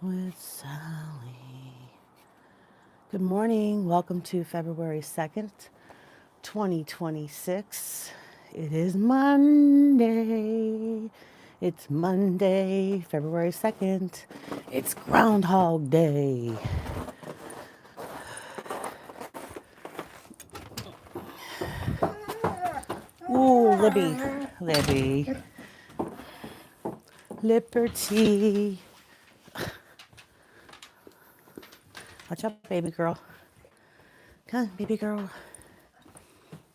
with Sally. Good morning. Welcome to February 2nd, 2026. It is Monday. It's Monday, February 2nd. It's Groundhog Day. Ooh, Libby. Libby. Liberty. Watch out, baby girl. Come on, baby girl.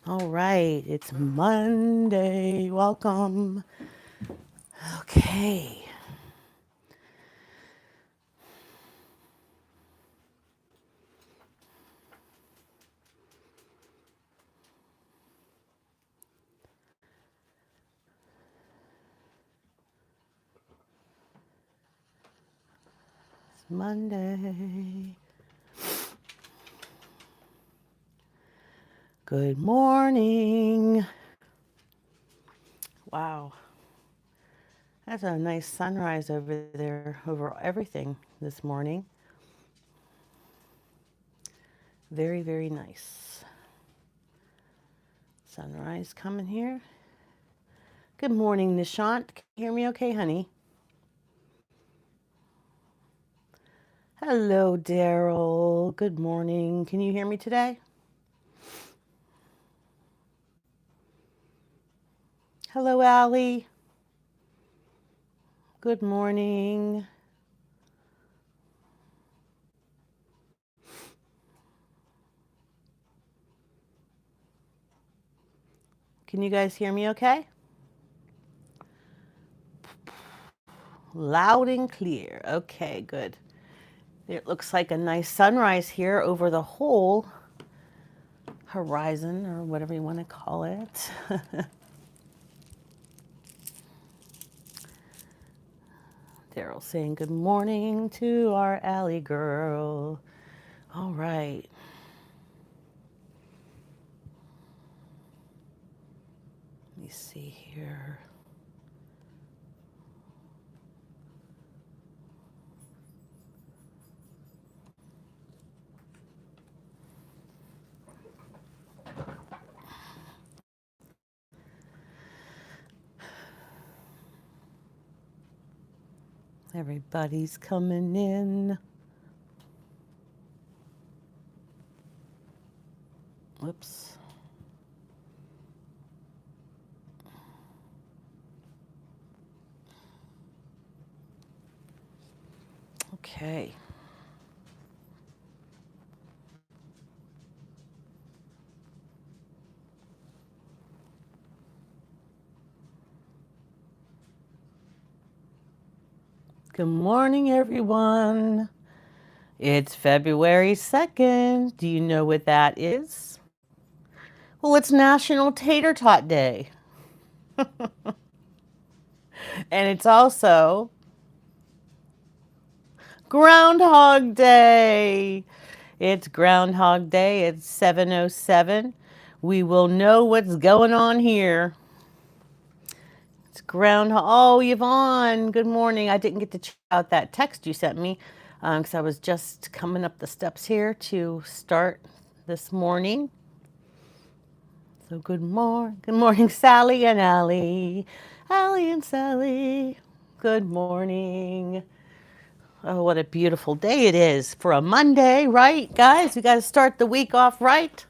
All right, it's Monday. Welcome. Okay. It's Monday. Good morning. Wow. That's a nice sunrise over there, over everything this morning. Very, very nice. Sunrise coming here. Good morning, Nishant. Can you hear me okay, honey? Hello, Daryl. Good morning. Can you hear me today? Hello, Allie. Good morning. Can you guys hear me okay? Loud and clear. Okay, good. It looks like a nice sunrise here over the whole horizon, or whatever you want to call it. Daryl saying good morning to our alley girl. All right. Let me see here. Everybody's coming in. Whoops. Okay. Good morning, everyone. It's February 2nd. Do you know what that is? Well, it's National Tater Tot Day. And it's also Groundhog Day. It's Groundhog Day. It's 7:07. We will know what's going on here. It's Groundhog. Oh, Yvonne, good morning. I didn't get to check out that text you sent me because I was just coming up the steps here to start this morning. So good morning, Sally and Allie. Allie and Sally. Good morning. Oh, what a beautiful day it is for a Monday, right, guys? We got to start the week off right.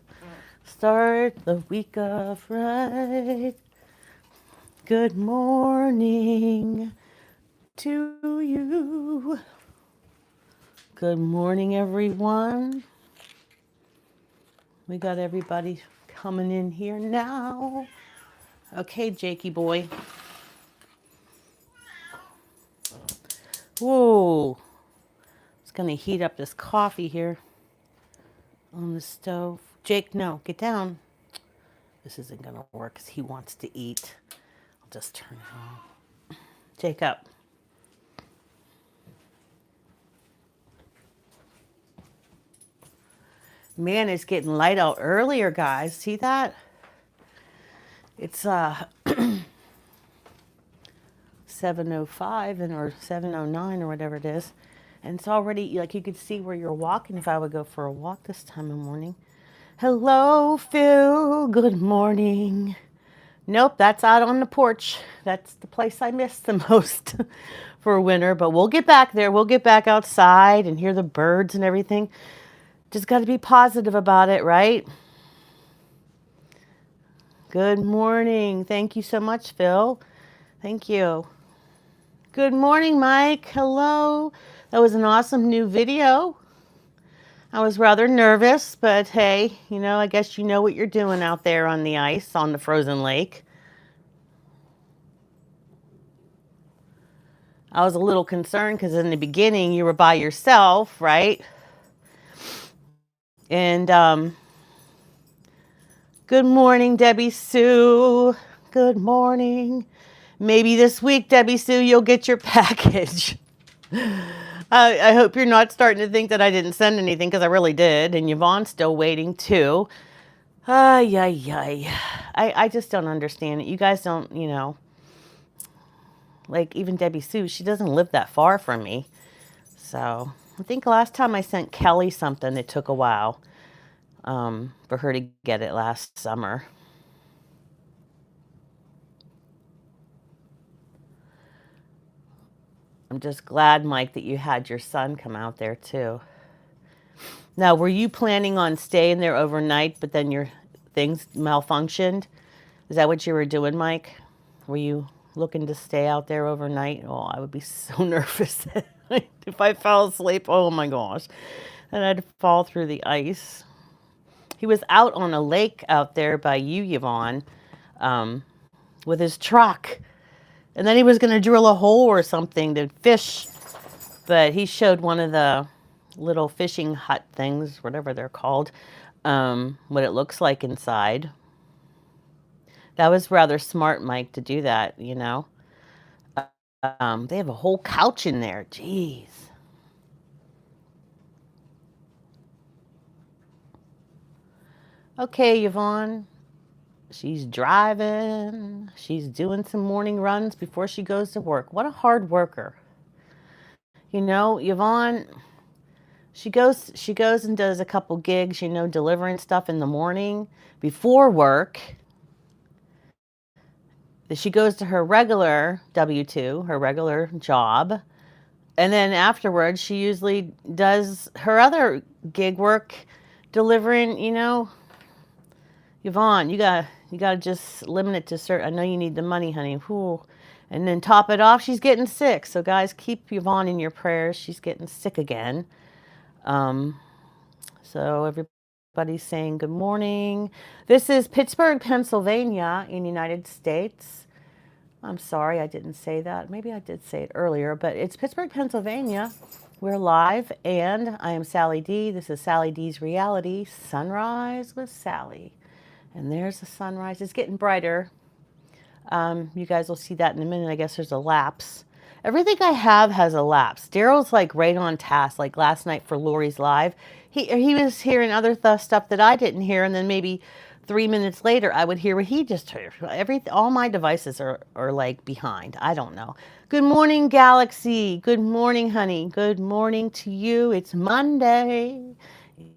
Start the week off right. Good morning to you. Good morning, everyone. We got everybody coming in here now. Okay, Jakey boy. Whoa. It's going to heat up this coffee here on the stove. Jake, no, get down. This isn't going to work because he wants to eat. I'll just turn it on. Jake up. Man, it's getting light out earlier, guys. See that? It's 7:05 or 7:09 or whatever it is. And it's already, like, you could see where you're walking if I would go for a walk this time of morning. Hello, Phil. Good morning. Nope, that's out on the porch. That's the place I miss the most for winter, but we'll get back there. We'll get back outside and hear the birds and everything. Just got to be positive about it, right? Good morning. Thank you so much, Phil. Thank you. Good morning, Mike. Hello. That was an awesome new video. I was rather nervous, but hey, I guess you know what you're doing out there on the ice on the frozen lake. I was a little concerned because in the beginning you were by yourself, right? And good morning, Debbie Sue. Good morning. Maybe this week, Debbie Sue, you'll get your package. I hope you're not starting to think that I didn't send anything, because I really did. And Yvonne's still waiting too. Ay, ay, ay. I just don't understand it. You guys don't, like even Debbie Sue, she doesn't live that far from me. So I think last time I sent Kelly something, it took a while for her to get it last summer. I'm just glad, Mike, that you had your son come out there too. Now, were you planning on staying there overnight, but then your things malfunctioned? Is that what you were doing, Mike? Were you looking to stay out there overnight? Oh, I would be so nervous if I fell asleep. Oh my gosh. And I'd fall through the ice. He was out on a lake out there by you, Yvonne, with his truck. And then he was going to drill a hole or something to fish. But he showed one of the little fishing hut things, whatever they're called, what it looks like inside. That was rather smart, Mike, to do that, They have a whole couch in there. Jeez. Okay, Yvonne. She's driving. She's doing some morning runs before she goes to work. What a hard worker. Yvonne, she goes and does a couple gigs, delivering stuff in the morning before work. She goes to her regular W-2, her regular job. And then afterwards, she usually does her other gig work delivering, Yvonne, you gotta just limit it to certain. I know you need the money, honey. Whew. And then top it off, she's getting sick. So guys, keep Yvonne in your prayers. She's getting sick again. So everybody's saying good morning. This is Pittsburgh, Pennsylvania in the United States. I'm sorry I didn't say that. Maybe I did say it earlier, but it's Pittsburgh, Pennsylvania. We're live, and I am Sally D. This is Sally D's Reality Sunrise with Sally. And there's the sunrise. It's getting brighter. You guys will see that in a minute. I guess there's a lapse. Everything I have has a lapse. Daryl's like right on task. Like last night for Lori's Live, he was hearing other stuff that I didn't hear, and then maybe 3 minutes later I would hear what he just heard. All my devices are like behind. I don't know. Good morning, Galaxy. Good morning, honey. Good morning to you. It's Monday.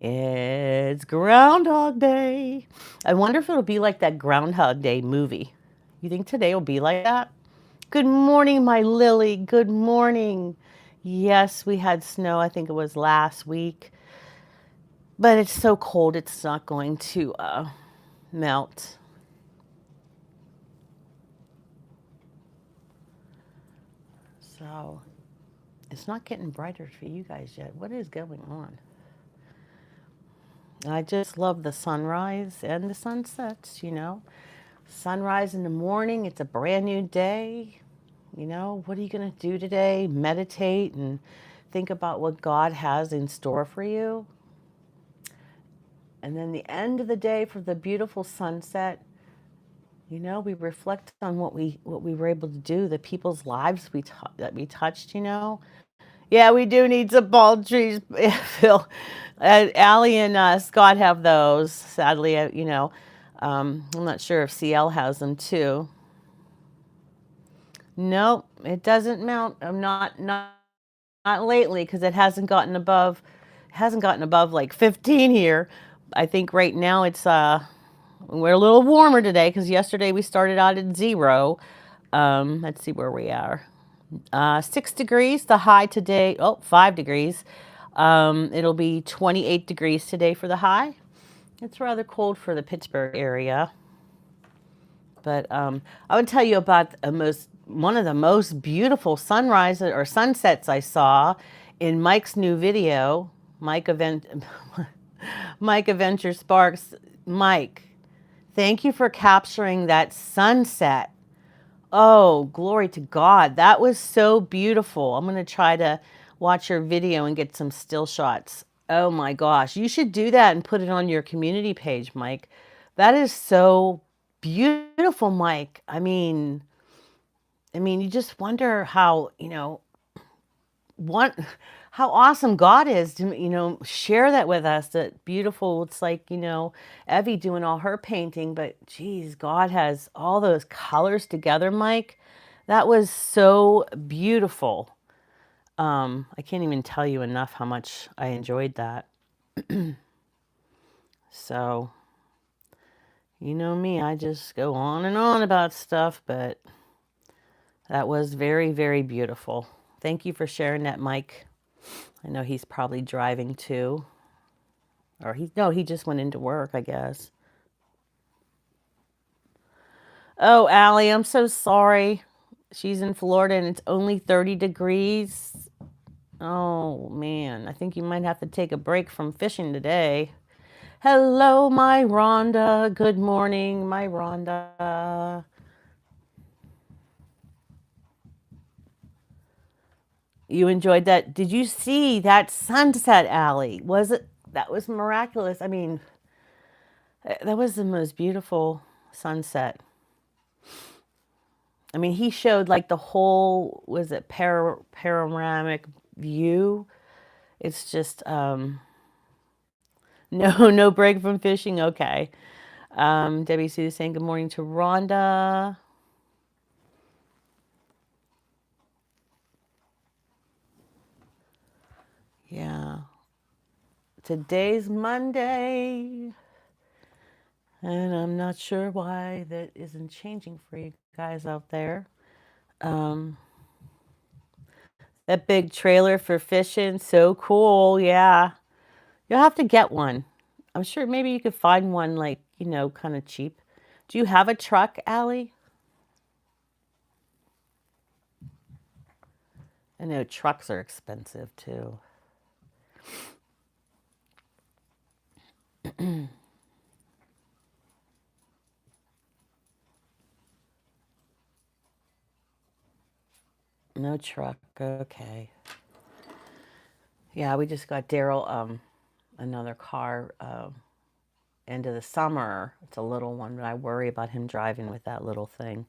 It's Groundhog Day. I wonder if it'll be like that Groundhog Day movie. You think today will be like that? Good morning, my Lily. Good morning. Yes, we had snow. I think it was last week. But it's so cold, it's not going to melt. So it's not getting brighter for you guys yet. What is going on? I just love the sunrise and the sunsets, Sunrise in the morning, it's a brand new day. What are you going to do today? Meditate and think about what God has in store for you. And then the end of the day for the beautiful sunset, we reflect on what we were able to do, the people's lives that we touched, Yeah, we do need some palm trees, Phil. Allie and Scott have those. Sadly, I'm not sure if CL has them too. Nope, it doesn't mount. I'm not lately because it hasn't gotten above like 15 here. I think right now we're a little warmer today because yesterday we started out at 0. Let's see where we are. 6 degrees. The high today, 5 degrees. It'll be 28 degrees today for the high. It's rather cold for the Pittsburgh area. But I would tell you about one of the most beautiful sunrises or sunsets I saw in Mike's new video. Mike Adventure Sparks. Mike, thank you for capturing that sunset. Oh, glory to God. That was so beautiful. I'm going to try to watch your video and get some still shots. Oh my gosh. You should do that and put it on your community page, Mike. That is so beautiful, Mike. You just wonder how, what how awesome God is to, share that with us. That beautiful. It's like, Evie doing all her painting, but geez, God has all those colors together, Mike. That was so beautiful. I can't even tell you enough how much I enjoyed that. So, you know me, I just go on and on about stuff, but that was very, very beautiful. Thank you for sharing that, Mike. I know he's probably driving too. Or he just went into work, I guess. Oh, Allie, I'm so sorry. She's in Florida and it's only 30 degrees. Oh, man. I think you might have to take a break from fishing today. Hello, my Rhonda. Good morning, my Rhonda. You enjoyed that? Did you see that sunset, Allie? That was miraculous. That was the most beautiful sunset. He showed like the whole, was it panoramic view? It's just, no break from fishing. Okay. Debbie Sue saying good morning to Rhonda. Yeah. Today's Monday. And I'm not sure why that isn't changing for you guys out there. That big trailer for fishing, so cool. Yeah. You'll have to get one. I'm sure maybe you could find one like, kind of cheap. Do you have a truck, Allie? I know trucks are expensive too. No truck. Okay. Yeah, we just got Daryl another car end of the summer. It's a little one, but I worry about him driving with that little thing.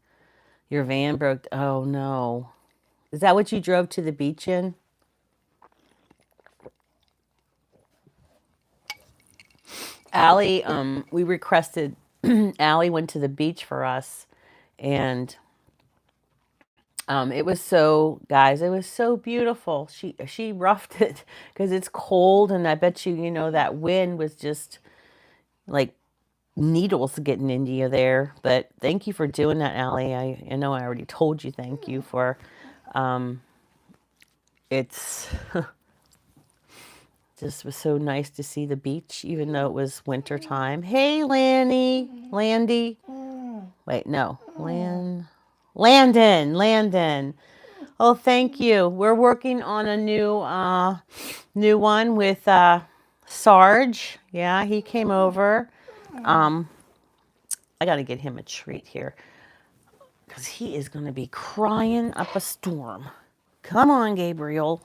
Your van broke. Oh no. Is that what you drove to the beach in? Allie, we requested Allie went to the beach for us and it was so, guys, it was so beautiful. She roughed it because it's cold, and I bet you, that wind was just like needles getting into you there. But thank you for doing that, Allie. I know I already told you thank you for. It's just was so nice to see the beach, even though it was winter time. Hey, Landy. Wait, no, Landon. Oh, thank you. We're working on a new one with Sarge. Yeah, he came over. I got to get him a treat here because he is going to be crying up a storm. Come on, Gabriel.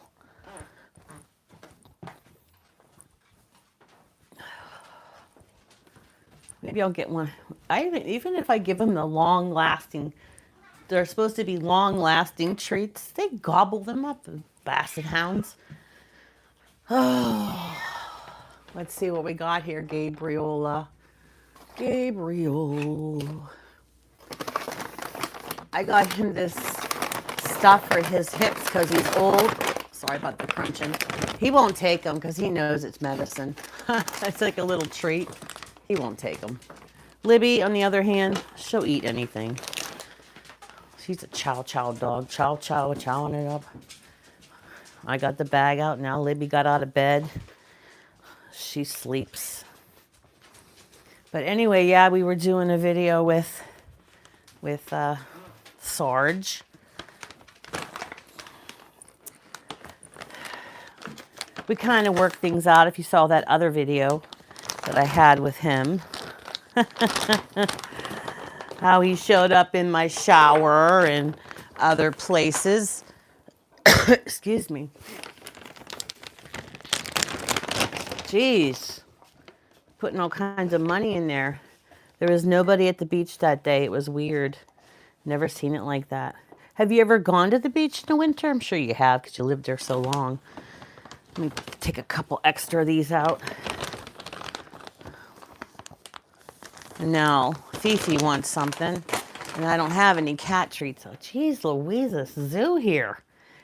Maybe I'll get one. Even if I give him the long-lasting, they're supposed to be long-lasting treats. They gobble them up, the basset hounds. Oh, let's see what we got here, Gabriel. I got him this stuff for his hips because he's old. Sorry about the crunching. He won't take them because he knows it's medicine. It's like a little treat. He won't take them. Libby, on the other hand, she'll eat anything. She's a chow chow dog. Chow chow, chowing it up. I got the bag out now. Libby got out of bed. She sleeps. But anyway, yeah, we were doing a video with Sarge. We kind of worked things out. If you saw that other video that I had with him, how he showed up in my shower and other places. Excuse me. Jeez, putting all kinds of money in there. There was nobody at the beach that day. It was weird. Never seen it like that. Have you ever gone to the beach in the winter? I'm sure you have because you lived there so long. Let me take a couple extra of these out. Now, Fifi wants something, and I don't have any cat treats. Oh, geez, Louise, this zoo here.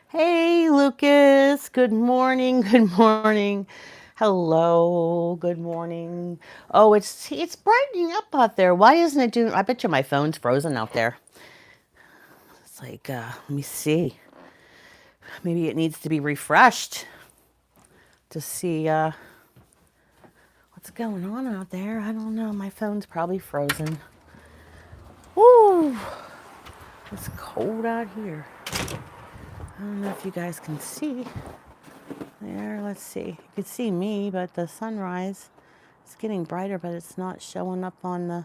Hey, Lucas. Good morning. Good morning. Hello. Good morning. Oh, it's brightening up out there. Why isn't it doing? I bet you my phone's frozen out there. It's like, let me see. Maybe it needs to be refreshed to see what's going on out there. I don't know. My phone's probably frozen. Woo! It's cold out here. I don't know if you guys can see. There, let's see. You can see me, but the sunrise is getting brighter, but it's not showing up on the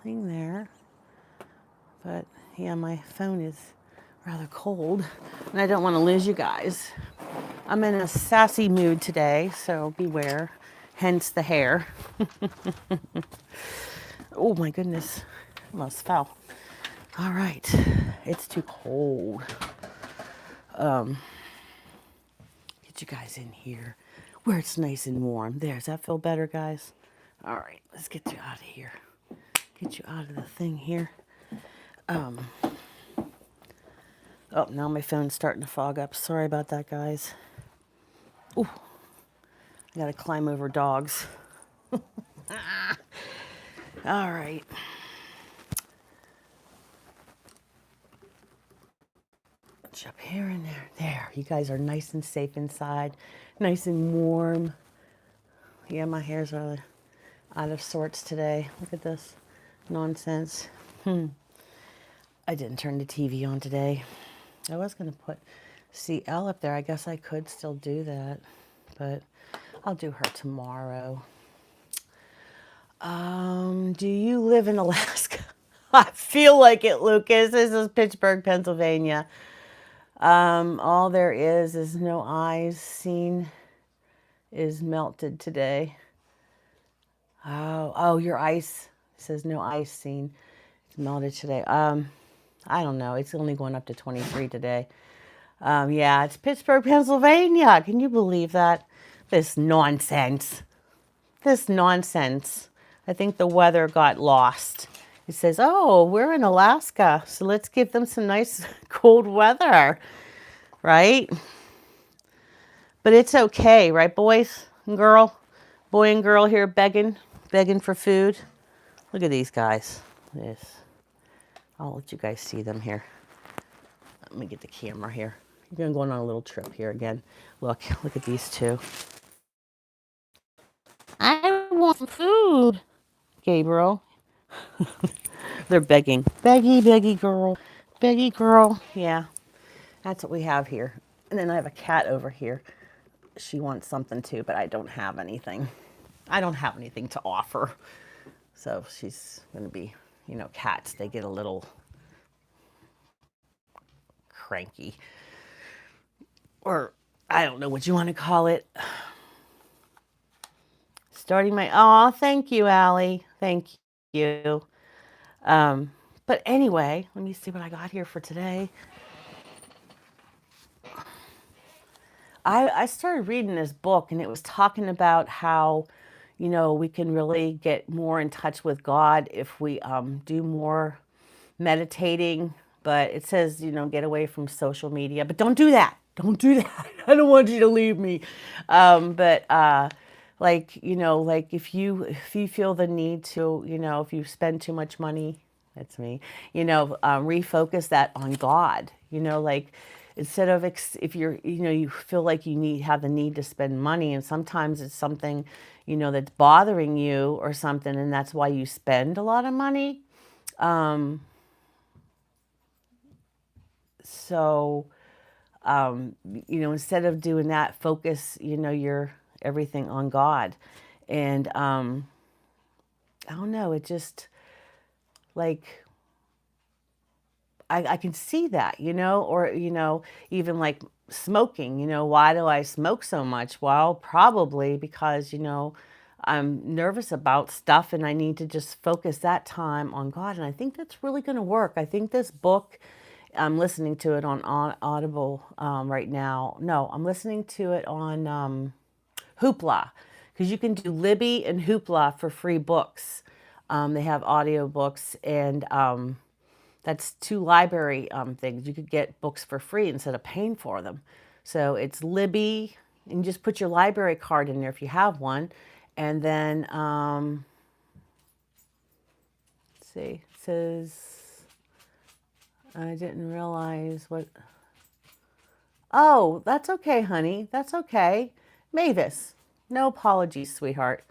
thing there. But yeah, my phone is rather cold, and I don't want to lose you guys. I'm in a sassy mood today, so beware. Hence the hair. Oh my goodness, almost fell. All right, it's too cold. Get you guys in here where it's nice and warm. There, does that feel better, guys? All right, let's get you out of here. Get you out of the thing here. Oh, now my phone's starting to fog up. Sorry about that, guys. Ooh, I gotta climb over dogs. All right. Up here and there. There, you guys are nice and safe inside, nice and warm. Yeah, my hair's really out of sorts today. Look at this nonsense. I didn't turn the TV on today. I was going to put CL up there. I guess I could still do that, but I'll do her tomorrow. Do you live in Alaska? I feel like it, Lucas. This is Pittsburgh, Pennsylvania. All there is no eyes seen is melted today. Oh, your ice says no ice seen. It's melted today. I don't know. It's only going up to 23 today. Yeah, it's Pittsburgh, Pennsylvania. Can you believe that? This nonsense. This nonsense. I think the weather got lost. It says, oh, we're in Alaska, so let's give them some nice cold weather, right? But it's okay, right, boys and girl? Boy and girl here begging for food. Look at these guys. This. I'll let you guys see them here. Let me get the camera here. You're going to go on a little trip here again. Look at these two. I want some food, Gabriel. They're begging. Beggy girl. Beggy girl. Yeah, that's what we have here. And then I have a cat over here. She wants something too, but I don't have anything. I don't have anything to offer. So she's going to be, you know, cats, they get a little cranky. Or I don't know what you want to call it. Starting my, oh, thank you, Allie. Thank you. But anyway, let me see what I got here for today. I started reading this book, and it was talking about how, you know, we can really get more in touch with God if we do more meditating. But it says, you know, get away from social media. But don't do that. don't do that. I don't want you to leave me. But like, like if you feel the need to, if you spend too much money, that's me, refocus that on God, like instead of if you're, you feel like have the need to spend money, and sometimes it's something, that's bothering you or something, and that's why you spend a lot of money. So, instead of doing that, focus, your everything on God. And I don't know, it just like I can see that, or, even like smoking, why do I smoke so much? Well, probably because, I'm nervous about stuff and I need to just focus that time on God. And I think that's really going to work. I think this book, I'm listening to it on Audible right now. No, I'm listening to it on Hoopla, because you can do Libby and Hoopla for free books. They have audio books, and that's two library things. You could get books for free instead of paying for them. So it's Libby, and you just put your library card in there if you have one. And then, let's see, it says, I didn't realize what. Oh, that's okay, honey. That's okay. Mavis, no apologies, sweetheart.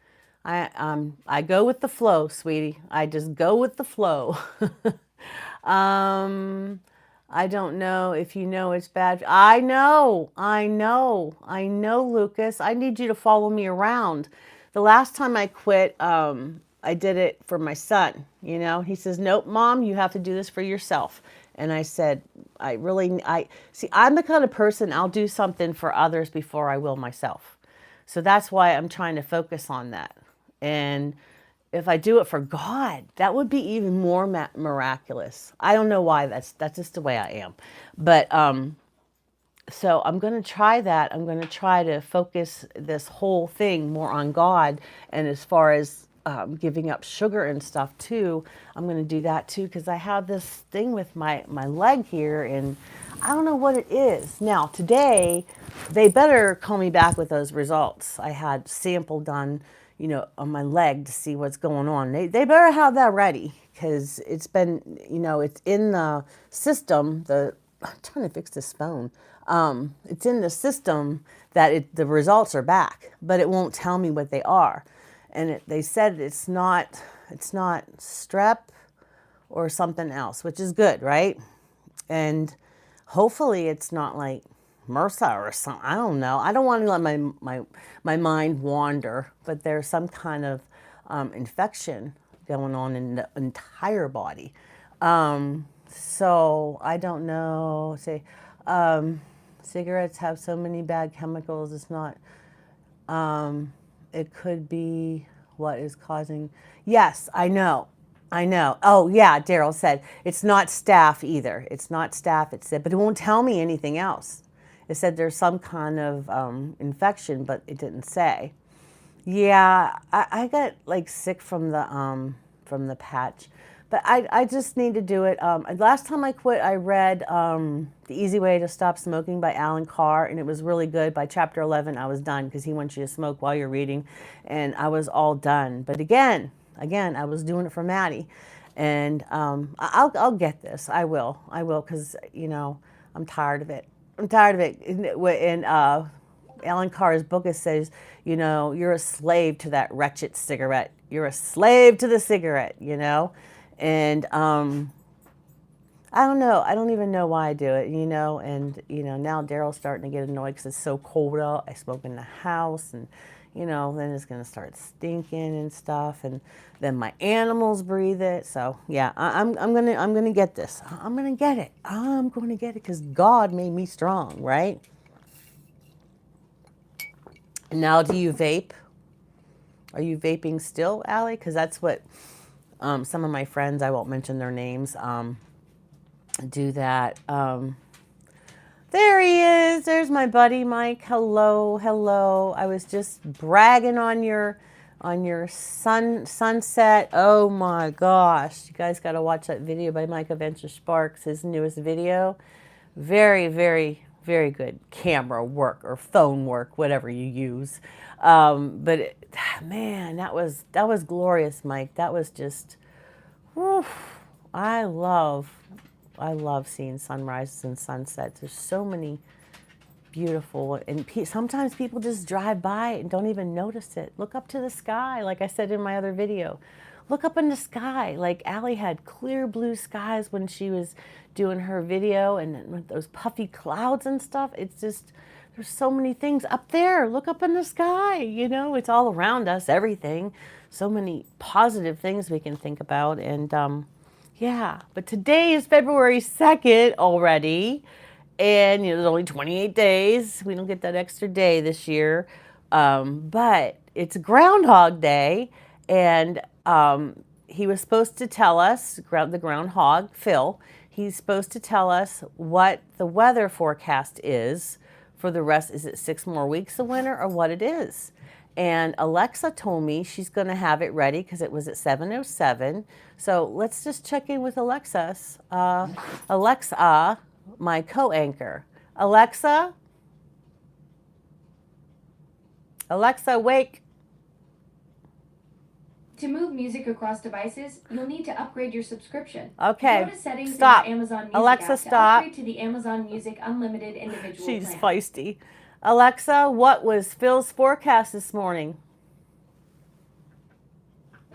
I go with the flow, sweetie. I just go with the flow. um, I don't know if you know it's bad. I know, Lucas. I need you to follow me around. The last time I quit, I did it for my son. He says, "Nope, Mom, you have to do this for yourself." And I said, I see, I'm the kind of person, I'll do something for others before I will myself. So that's why I'm trying to focus on that. And if I do it for God, that would be even more miraculous. I don't know why. That's just the way I am. But so I'm going to try that. I'm going to try to focus this whole thing more on God. And as far as giving up sugar and stuff too, I'm going to do that too, because I have this thing with my leg here, and I don't know what it is. Now, today, they better call me back with those results. I had sample done, on my leg to see what's going on. They better have that ready, because it's been, it's in the system. I'm trying to fix this phone. It's in the system that the results are back, but it won't tell me what they are. And they said it's not strep or something else, which is good, right? And hopefully it's not like MRSA or something. I don't know. I don't want to let my mind wander, but there's some kind of infection going on in the entire body. So I don't know. Say, cigarettes have so many bad chemicals. It's not. It could be what is causing. Yes, I know. I know. Oh, yeah, Daryl said it's not staph either. It's not staph, it said, but it won't tell me anything else. It said there's some kind of infection, but it didn't say. Yeah, I got like sick from the patch, but I just need to do it. Last time I quit, I read The Easy Way to Stop Smoking by Alan Carr, and it was really good. By chapter 11, I was done, because he wants you to smoke while you're reading, and I was all done. But again, I was doing it for Maddie, and I'll get this. I will, because I'm tired of it. I'm tired of it. And Alan Carr's book, it says, you're a slave to that wretched cigarette. You're a slave to the cigarette, And I don't know. I don't even know why I do it, And, now Daryl's starting to get annoyed because it's so cold out. I smoke in the house, and, then it's going to start stinking and stuff. And then my animals breathe it. So, yeah, I'm going to get this. I'm going to get it. I'm going to get it because God made me strong, right? Now, do you vape? Are you vaping still, Allie? Because that's what some of my friends, I won't mention their names, do that. There he is. There's my buddy Mike. Hello, hello. I was just bragging on your sunset. Oh my gosh, you guys got to watch that video by Mike Adventure Sparks, his newest video. Very, very, very good camera work or phone work, whatever you use. Man, that was glorious, Mike. That was just, whew, I love seeing sunrises and sunsets. There's so many beautiful, and sometimes people just drive by and don't even notice it. Look up to the sky, like I said in my other video. Look up in the sky. Like Allie had clear blue skies when she was doing her video, and then with those puffy clouds and stuff, it's just, there's so many things up there. Look up in the sky, you know, it's all around us, everything. So many positive things we can think about. And yeah, but today is February 2nd already. And, you know, there's only 28 days. We don't get that extra day this year. But it's Groundhog Day. And he was supposed to tell us, the groundhog, Phil, he's supposed to tell us what the weather forecast is for the rest. Is it 6 more weeks of winter or what it is? And Alexa told me she's going to have it ready because it was at 7:07. So let's just check in with Alexa, my co-anchor. Alexa? Alexa, wake. To move music across devices, you'll need to upgrade your subscription. Okay. Go to settings Stop. in your Amazon Music Alexa, app to stop. upgrade to the Amazon Music Unlimited individual She's plan. feisty. Alexa, what was Phil's forecast this morning?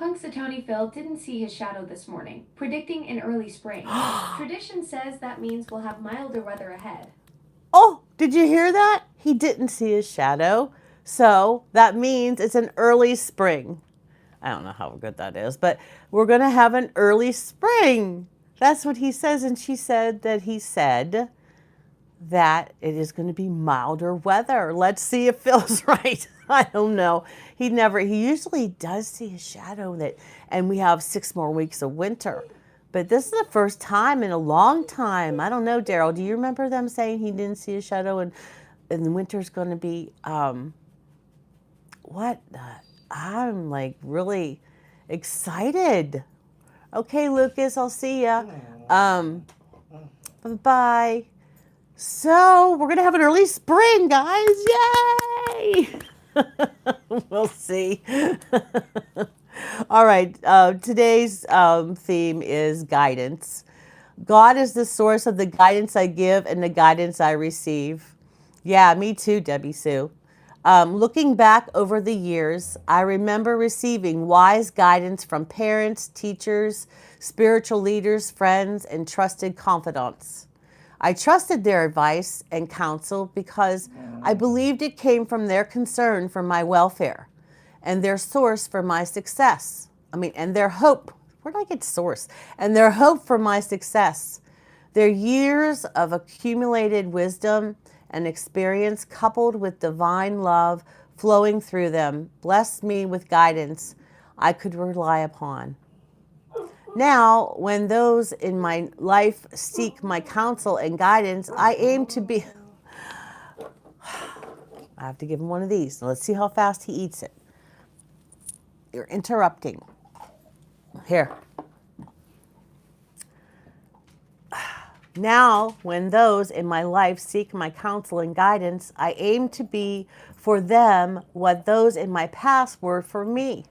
Punxsutawney Phil didn't see his shadow this morning, predicting an early spring. Tradition says that means we'll have milder weather ahead. Oh, did you hear that? He didn't see his shadow. So that means it's an early spring. I don't know how good that is, but we're going to have an early spring. That's what he says. And she said that he said that it is going to be milder weather. Let's see if Phil's right. I don't know. He usually does see his shadow, and we have 6 more weeks of winter. But this is the first time in a long time. I don't know, Daryl, do you remember them saying he didn't see a shadow and the winter's going to be, I'm like really excited. Okay, Lucas, I'll see ya. Bye-bye. So we're going to have an early spring, guys. Yay! We'll see. All right. Today's theme is guidance. God is the source of the guidance I give and the guidance I receive. Yeah, me too, Debbie Sue. Looking back over the years, I remember receiving wise guidance from parents, teachers, spiritual leaders, friends, and trusted confidants. I trusted their advice and counsel because I believed it came from their concern for my welfare and their source for my success. And their hope. Where did I get source? And their hope for my success. Their years of accumulated wisdom and experience coupled with divine love flowing through them blessed me with guidance I could rely upon. Now, when those in my life seek my counsel and guidance, I aim to be... I have to give him one of these. Let's see how fast he eats it. You're interrupting. Here. Now, when those in my life seek my counsel and guidance, I aim to be for them what those in my past were for me.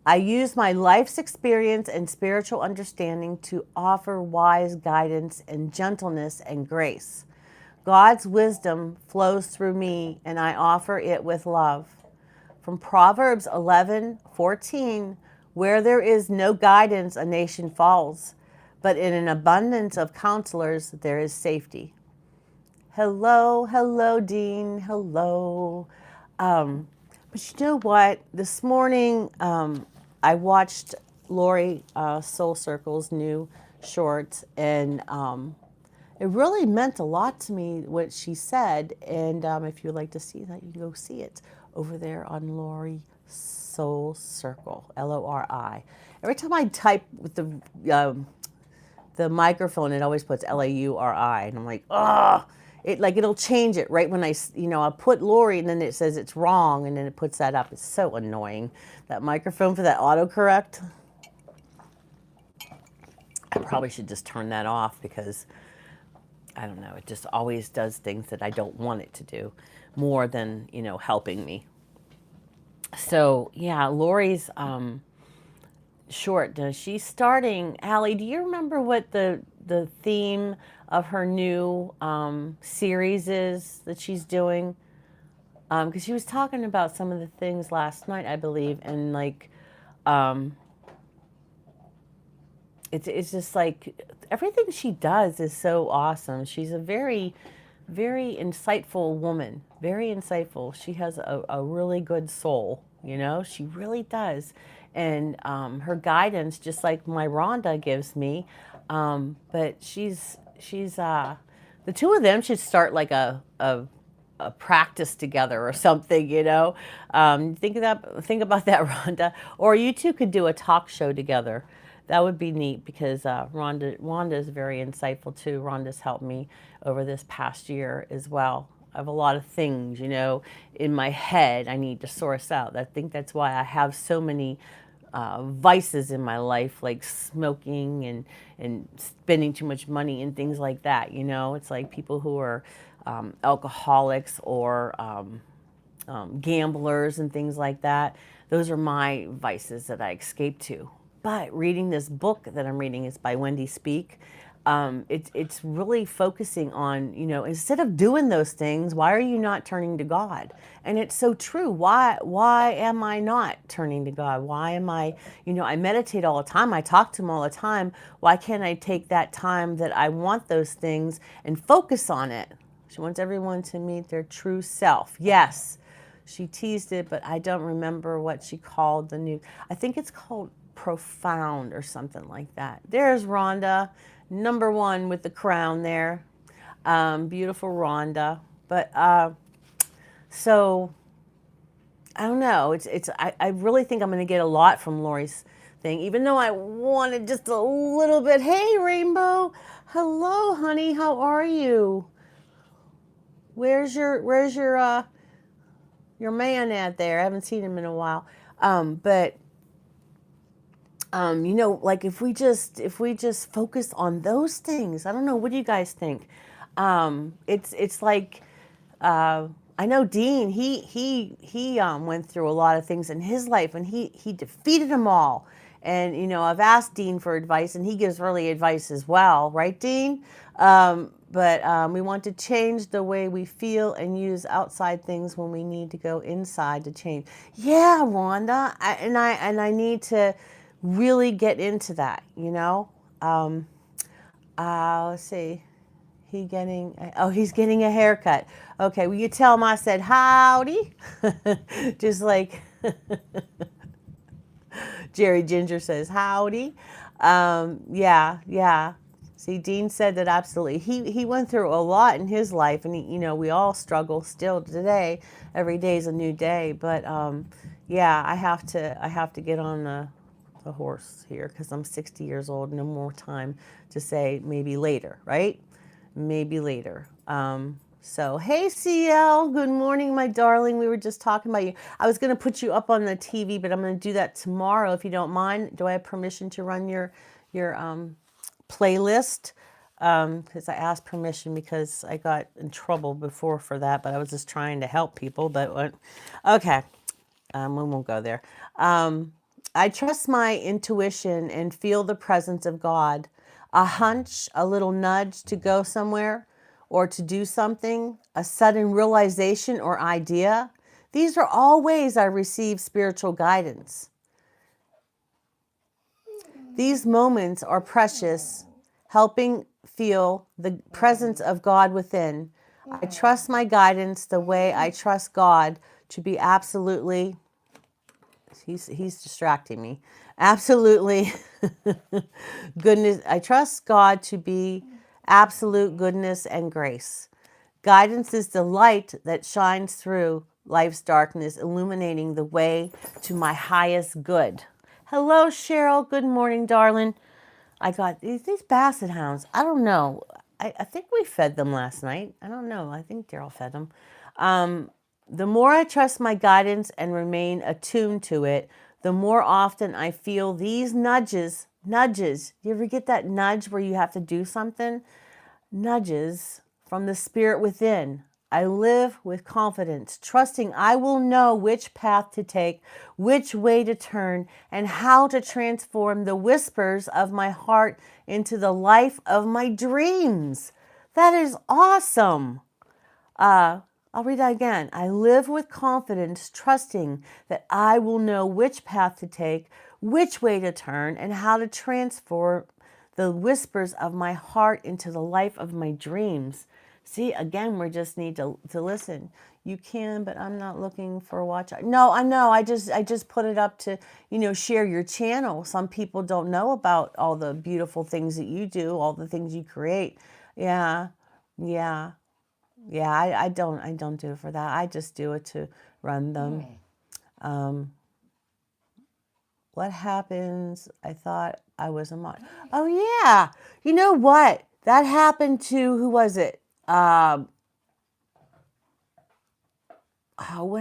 I use my life's experience and spiritual understanding to offer wise guidance and gentleness and grace. God's wisdom flows through me, and I offer it with love. From Proverbs 11:14, where there is no guidance, a nation falls, but in an abundance of counselors, there is safety. Hello, hello, Dean, hello. But you know what? This morning, I watched Lori Soul Circle's new short, and it really meant a lot to me what she said. And if you'd like to see that, you can go see it over there on Lori Soul Circle, Lori. Every time I type with the microphone, it always puts Lauri, and I'm like, oh. It'll change it right when I'll put Lori and then it says it's wrong and then it puts that up. It's so annoying. That microphone for that autocorrect. I probably should just turn that off because I don't know, it just always does things that I don't want it to do more than, helping me. So, yeah, Lori's short. She's starting. Allie, do you remember what the theme of her new series is that she's doing? Because she was talking about some of the things last night, I believe, and like, um, it's just like everything she does is so awesome. She's a very, very insightful woman. Very insightful. She has a really good soul. She really does. And her guidance, just like my Rhonda gives me, but she's the two of them should start like a practice together or something, think about that, Rhonda. Or you two could do a talk show together. That would be neat because Rhonda is very insightful too. Rhonda's helped me over this past year as well. I have a lot of things, in my head I need to source out. I think that's why I have so many vices in my life, like smoking and spending too much money and things like that. It's like people who are alcoholics or gamblers and things like that. Those are my vices that I escape to. But reading this book that I'm reading is by Wendy Speak. It's really focusing on, instead of doing those things, why are you not turning to God? And it's so true. Why am I not turning to God? Why am I, I meditate all the time. I talk to him all the time. Why can't I take that time that I want those things and focus on it? She wants everyone to meet their true self. Yes, she teased it, but I don't remember what she called the new. I think it's called Profound or something like that. There's Rhonda, number one with the crown there. Beautiful Rhonda. But so I don't know. I really think I'm going to get a lot from Lori's thing, even though I wanted just a little bit. Hey, Rainbow. Hello, honey. How are you? Where's your man at there? I haven't seen him in a while. But like if we just focus on those things, I don't know. What do you guys think? It's like I know Dean. He went through a lot of things in his life, and he defeated them all. And I've asked Dean for advice, and he gives really advice as well, right, Dean? But we want to change the way we feel and use outside things when we need to go inside to change. Yeah, Rhonda, I need to really get into that. Let's see. He's getting a haircut. Okay, will you tell him I said howdy? Just like Jerry Ginger says howdy. Yeah. See, Dean said that absolutely. He went through a lot in his life, and we all struggle still today. Every day is a new day, but yeah, I have to get on the horse here because I'm 60 years old. No more time to say maybe later, right? Maybe later. So, hey, CL, good morning, my darling. We were just talking about you. I was going to put you up on the TV, but I'm going to do that tomorrow if you don't mind. Do I have permission to run your playlist? Because I asked permission because I got in trouble before for that, but I was just trying to help people. But okay, we won't go there. I trust my intuition and feel the presence of God. A hunch, a little nudge to go somewhere or to do something, a sudden realization or idea. These are all ways I receive spiritual guidance. These moments are precious, helping feel the presence of God within. I trust my guidance the way I trust God to be absolutely, he's distracting me. Absolutely goodness. I trust God to be absolute goodness and grace. Guidance is the light that shines through life's darkness, illuminating the way to my highest good. Hello, Cheryl. Good morning, darling. I got these basset hounds. I don't know. I think we fed them last night. I don't know. I think Daryl fed them. The more I trust my guidance and remain attuned to it, the more often I feel these nudges. You ever get that nudge where you have to do something? nudges from the spirit within. I live with confidence, trusting I will know which path to take, which way to turn, and how to transform the whispers of my heart into the life of my dreams. That is awesome. I'll read that again. I live with confidence, trusting that I will know which path to take, which way to turn, and how to transform the whispers of my heart into the life of my dreams. See, again, we just need to listen. You can, but I'm not looking for a watch. No, I know. I just put it up to, share your channel. Some people don't know about all the beautiful things that you do, all the things you create. Yeah. Yeah. Yeah, I don't do it for that. I just do it to run them. What happens? I thought I was a mod. Oh yeah. You know what? That happened to who was it? What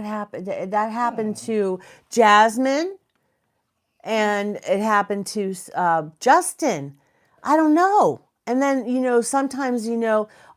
happened? That happened to Jasmine, and it happened to Justin. I don't know. And then, sometimes,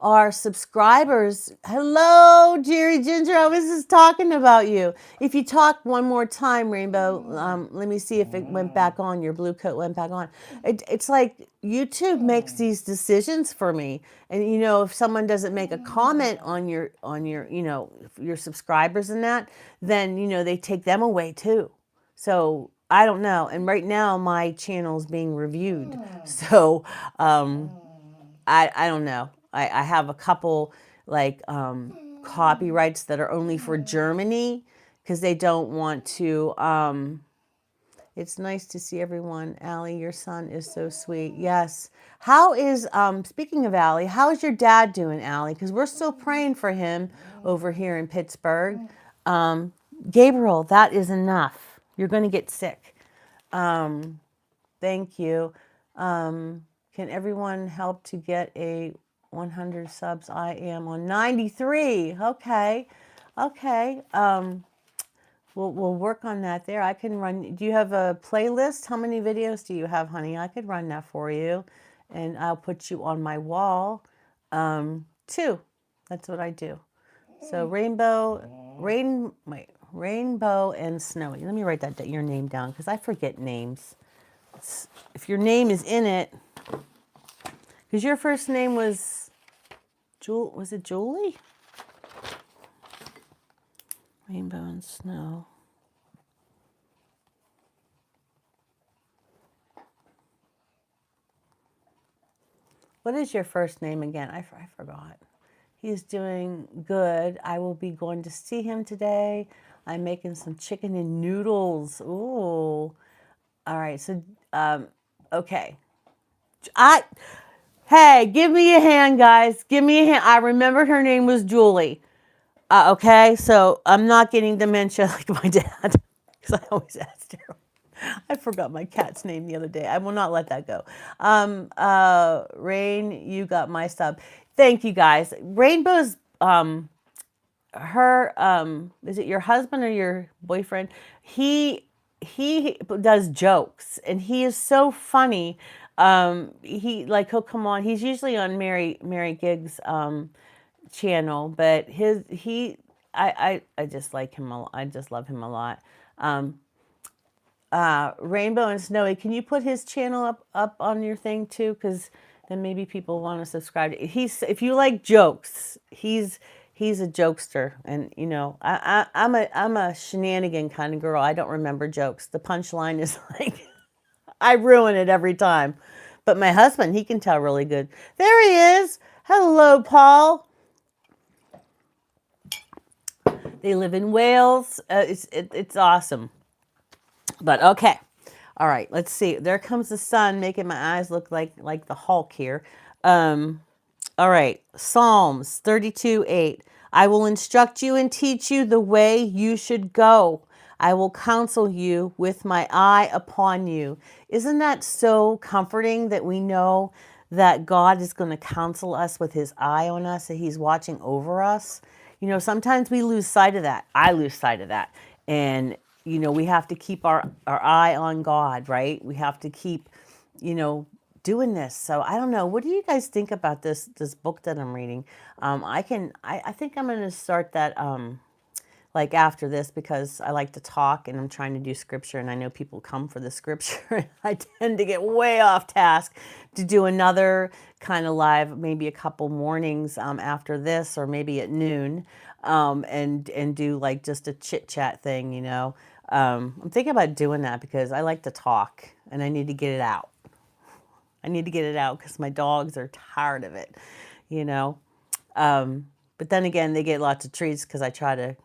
our subscribers, hello, Jerry Ginger, I was just talking about you. If you talk one more time, Rainbow, let me see if it went back on, your blue coat went back on. It's like YouTube makes these decisions for me. And, if someone doesn't make a comment on your, your subscribers and that, then, they take them away too. So I don't know. And right now my channel is being reviewed. So I don't know. I have a couple like copyrights that are only for Germany because they don't want to. It's nice to see everyone. Allie, your son is so sweet. Yes. How is, speaking of Allie, how is your dad doing, Allie? Because we're still praying for him over here in Pittsburgh. Gabriel, that is enough. You're going to get sick. Thank you. Can everyone help to get a 100 subs? I am on 93. Okay. Okay. We'll work on that there. I can run. Do you have a playlist? How many videos do you have, honey? I could run that for you, and I'll put you on my wall. 2. That's what I do. So Rainbow and Snowy. Let me write that your name down because I forget names. If your name is in it, because your first name was was it Julie? Rainbow and Snow. What is your first name again? I forgot. He's doing good. I will be going to see him today. I'm making some chicken and noodles. Ooh. All right. So, okay. Hey, give me a hand, guys. Give me a hand. I remembered her name was Julie. Okay, so I'm not getting dementia like my dad, because I always asked her. I forgot my cat's name the other day. I will not let that go. Rain, you got my sub. Thank you, guys. Rainbow's, is it your husband or your boyfriend? He does jokes, and he is so funny. He'll come on. He's usually on Mary Gigg's channel, but I just like him a lot. I just love him a lot. Rainbow and Snowy, can you put his channel up on your thing too? Because then maybe people want to subscribe. If you like jokes, he's a jokester, and I'm a shenanigan kind of girl. I don't remember jokes. The punchline is like I ruin it every time. But my husband, he can tell really good. There he is. Hello, Paul. They live in Wales. It's awesome. But okay. All right, let's see. There comes the sun, making my eyes look like the Hulk here. All right, Psalms 32:8. I will instruct you and teach you the way you should go. I will counsel you with my eye upon you. Isn't that so comforting that we know that God is going to counsel us with his eye on us, that he's watching over us? Sometimes we lose sight of that. I lose sight of that. And, we have to keep our eye on God, right? We have to keep, doing this. So I don't know. What do you guys think about this book that I'm reading? I think I'm going to start that like after this, because I like to talk and I'm trying to do scripture, and I know people come for the scripture and I tend to get way off task to do another kind of live, maybe a couple mornings after this, or maybe at noon, and do like just a chit chat thing, you know. I'm thinking about doing that because I like to talk and I need to get it out. I need to get it out because my dogs are tired of it, you know. But then again, they get lots of treats because I try to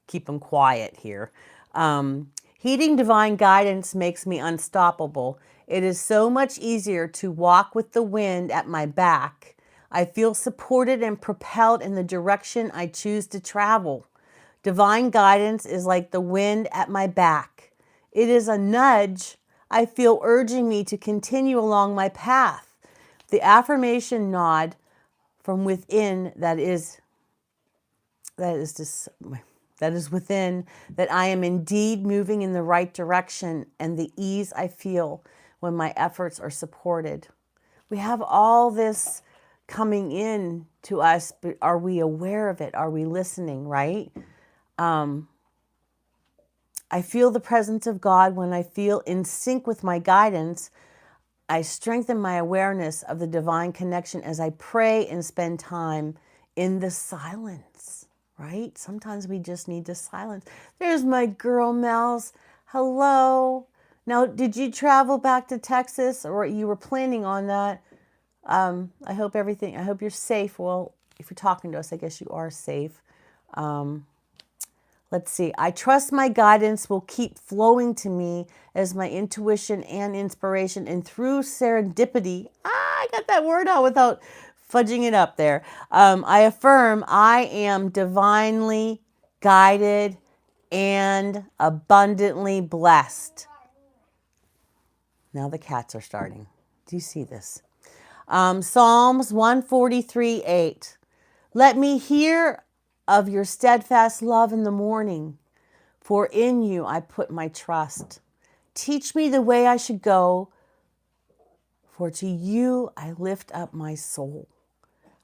keep them quiet here. Heeding divine guidance makes me unstoppable. It is so much easier to walk with the wind at my back. I feel supported and propelled in the direction I choose to travel. Divine guidance is like the wind at my back. It is a nudge I feel urging me to continue along my path. The affirmation nod from within that is within, that I am indeed moving in the right direction, and the ease I feel when my efforts are supported. We have all this coming in to us, but are we aware of it? Are we listening, right? I feel the presence of God when I feel in sync with my guidance. I strengthen my awareness of the divine connection as I pray and spend time in the silence, right? Sometimes we just need to silence. There's my girl, Mel's. Hello. Now, did you travel back to Texas, or you were planning on that? I hope you're safe. Well, if you're talking to us, I guess you are safe. Let's see. I trust my guidance will keep flowing to me as my intuition and inspiration, and through serendipity. I got that word out without fudging it up there. I affirm I am divinely guided and abundantly blessed. Now the cats are starting. Do you see this? Psalms 143:8. Let me hear of your steadfast love in the morning, for in you I put my trust. Teach me the way I should go, for to you I lift up my soul.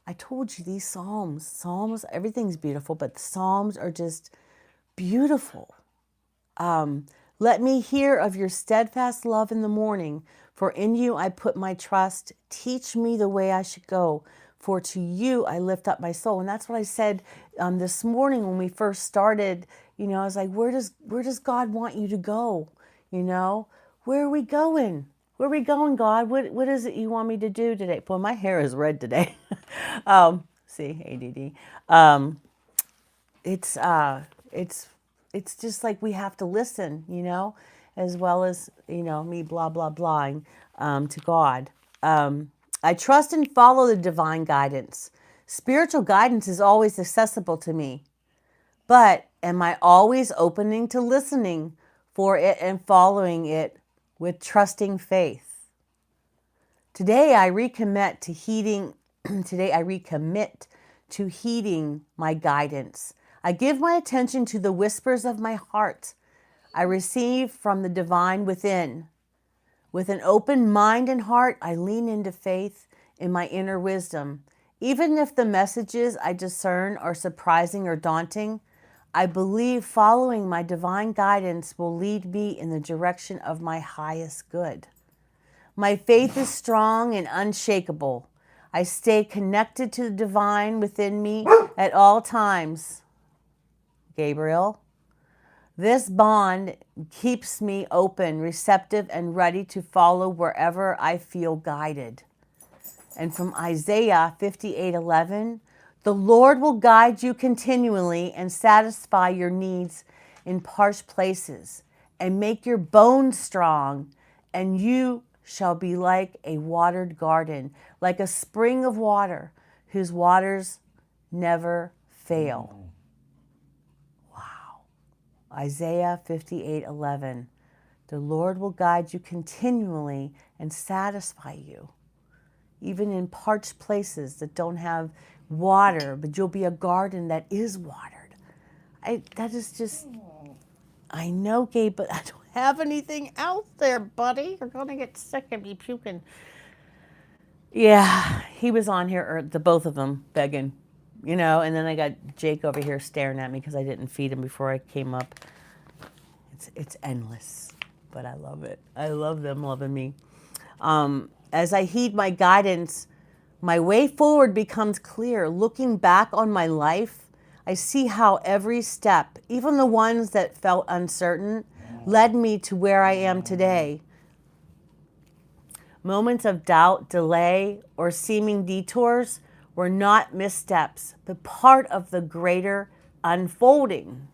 I told you these Psalms, everything's beautiful, but the Psalms are just beautiful. Let me hear of your steadfast love in the morning, for in you I put my trust. Teach me the way I should go, for to you I lift up my soul. And that's what I said this morning when we first started. You know, I was like, where does God want you to go? You know, where are we going? Where are we going, God? What is it you want me to do today? Boy, my hair is red today. See, ADD. It's just like we have to listen, you know, as well as, you know, me blah blah blahing to God. I trust and follow the divine guidance. Spiritual guidance is always accessible to me, but am I always opening to listening for it and following it with trusting faith? Today I recommit to heeding. Today I recommit to heeding my guidance. I give my attention to the whispers of my heart. I receive from the divine within. With an open mind and heart, I lean into faith in my inner wisdom. Even if the messages I discern are surprising or daunting, I believe following my divine guidance will lead me in the direction of my highest good. My faith is strong and unshakable. I stay connected to the divine within me at all times. Gabriel. This bond keeps me open, receptive, and ready to follow wherever I feel guided. And from Isaiah 58:11, the Lord will guide you continually and satisfy your needs in parched places and make your bones strong, and you shall be like a watered garden, like a spring of water whose waters never fail. Isaiah 58:11. The Lord will guide you continually and satisfy you, even in parched places that don't have water, but you'll be a garden that is watered. That is just, I know, Gabe, but I don't have anything out there, buddy. You're going to get sick and be puking. Yeah, he was on here, or the both of them begging, and then I got Jake over here staring at me because I didn't feed him before I came up. It's endless, but I love it. I love them loving me. As I heed my guidance, my way forward becomes clear. Looking back on my life, I see how every step, even the ones that felt uncertain, led me to where I am today. Moments of doubt, delay, or seeming detours were not missteps, but part of the greater unfolding.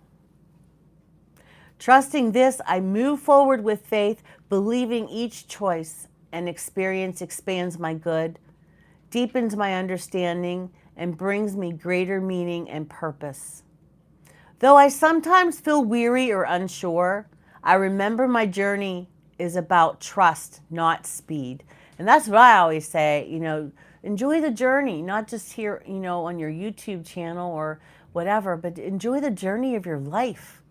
Trusting this, I move forward with faith, believing each choice and experience expands my good, deepens my understanding, and brings me greater meaning and purpose. Though I sometimes feel weary or unsure, I remember my journey is about trust, not speed. And that's what I always say, enjoy the journey, not just here, on your YouTube channel or whatever, but enjoy the journey of your life.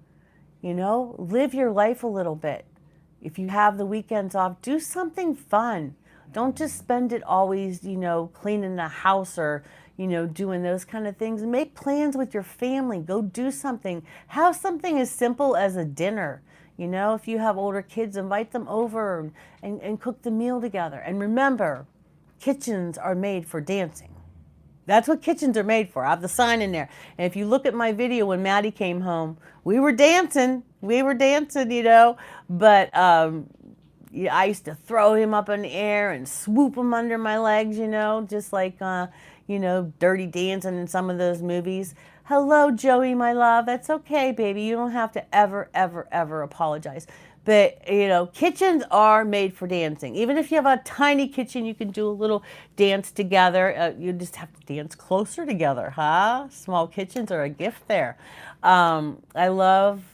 Live your life a little bit. If you have the weekends off, do something fun. Don't just spend it always, cleaning the house or, doing those kind of things. Make plans with your family. Go do something. Have something as simple as a dinner. If you have older kids, invite them over and cook the meal together. And remember, kitchens are made for dancing. That's what kitchens are made for. I have the sign in there. And if you look at my video when Maddie came home, we were dancing. But yeah, I used to throw him up in the air and swoop him under my legs, just like, Dirty Dancing in some of those movies. Hello, Joey, my love. That's okay, baby. You don't have to ever, ever, ever apologize. But, kitchens are made for dancing. Even if you have a tiny kitchen, you can do a little dance together. You just have to dance closer together, huh? Small kitchens are a gift there. I love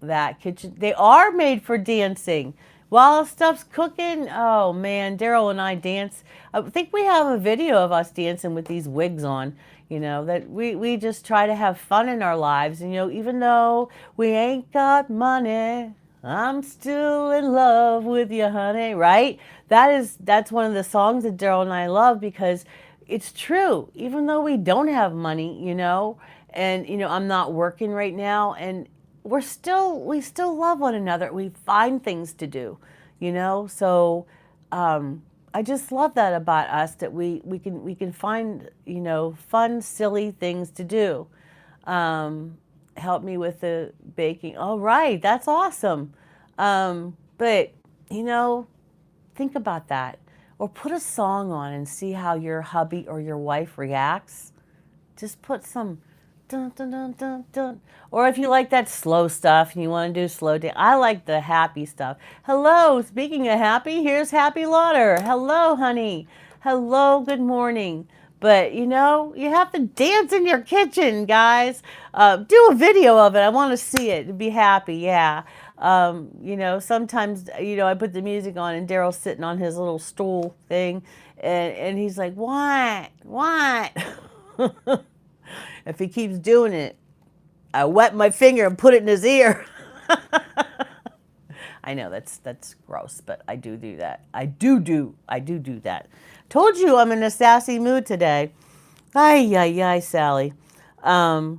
that kitchen. They are made for dancing. While stuff's cooking, oh man, Daryl and I dance. I think we have a video of us dancing with these wigs on. That we just try to have fun in our lives. And, even though we ain't got money, I'm still in love with you, honey, right? That's one of the songs that Daryl and I love because it's true. Even though we don't have money, and I'm not working right now, and we still love one another. We find things to do, So I just love that about us, that we can find fun, silly things to do. Help me with the baking. All right, that's awesome. But think about that, or put a song on and see how your hubby or your wife reacts. Just put some dun dun dun dun dun. Or if you like that slow stuff and you want to do slow dance, I like the happy stuff. Hello, speaking of happy, here's Happy Lauder. Hello, honey. Hello, good morning. But you have to dance in your kitchen, guys. Do a video of it. I want to see it. Be happy, yeah. Sometimes, I put the music on and Daryl's sitting on his little stool thing, and he's like, what? What? If he keeps doing it, I wet my finger and put it in his ear. I know that's gross, but I do that. I do that. Told you I'm in a sassy mood today. Ay, Sally. So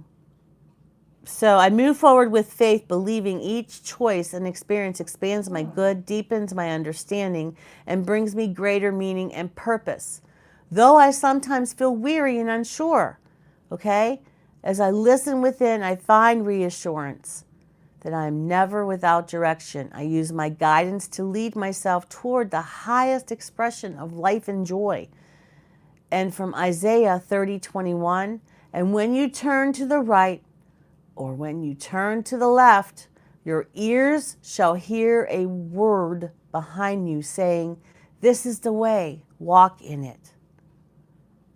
I move forward with faith, believing each choice and experience expands my good, deepens my understanding, and brings me greater meaning and purpose. Though I sometimes feel weary and unsure, okay? As I listen within, I find reassurance that I am never without direction. I use my guidance to lead myself toward the highest expression of life and joy. And from Isaiah 30:21, and when you turn to the right or when you turn to the left, your ears shall hear a word behind you saying, this is the way, walk in it.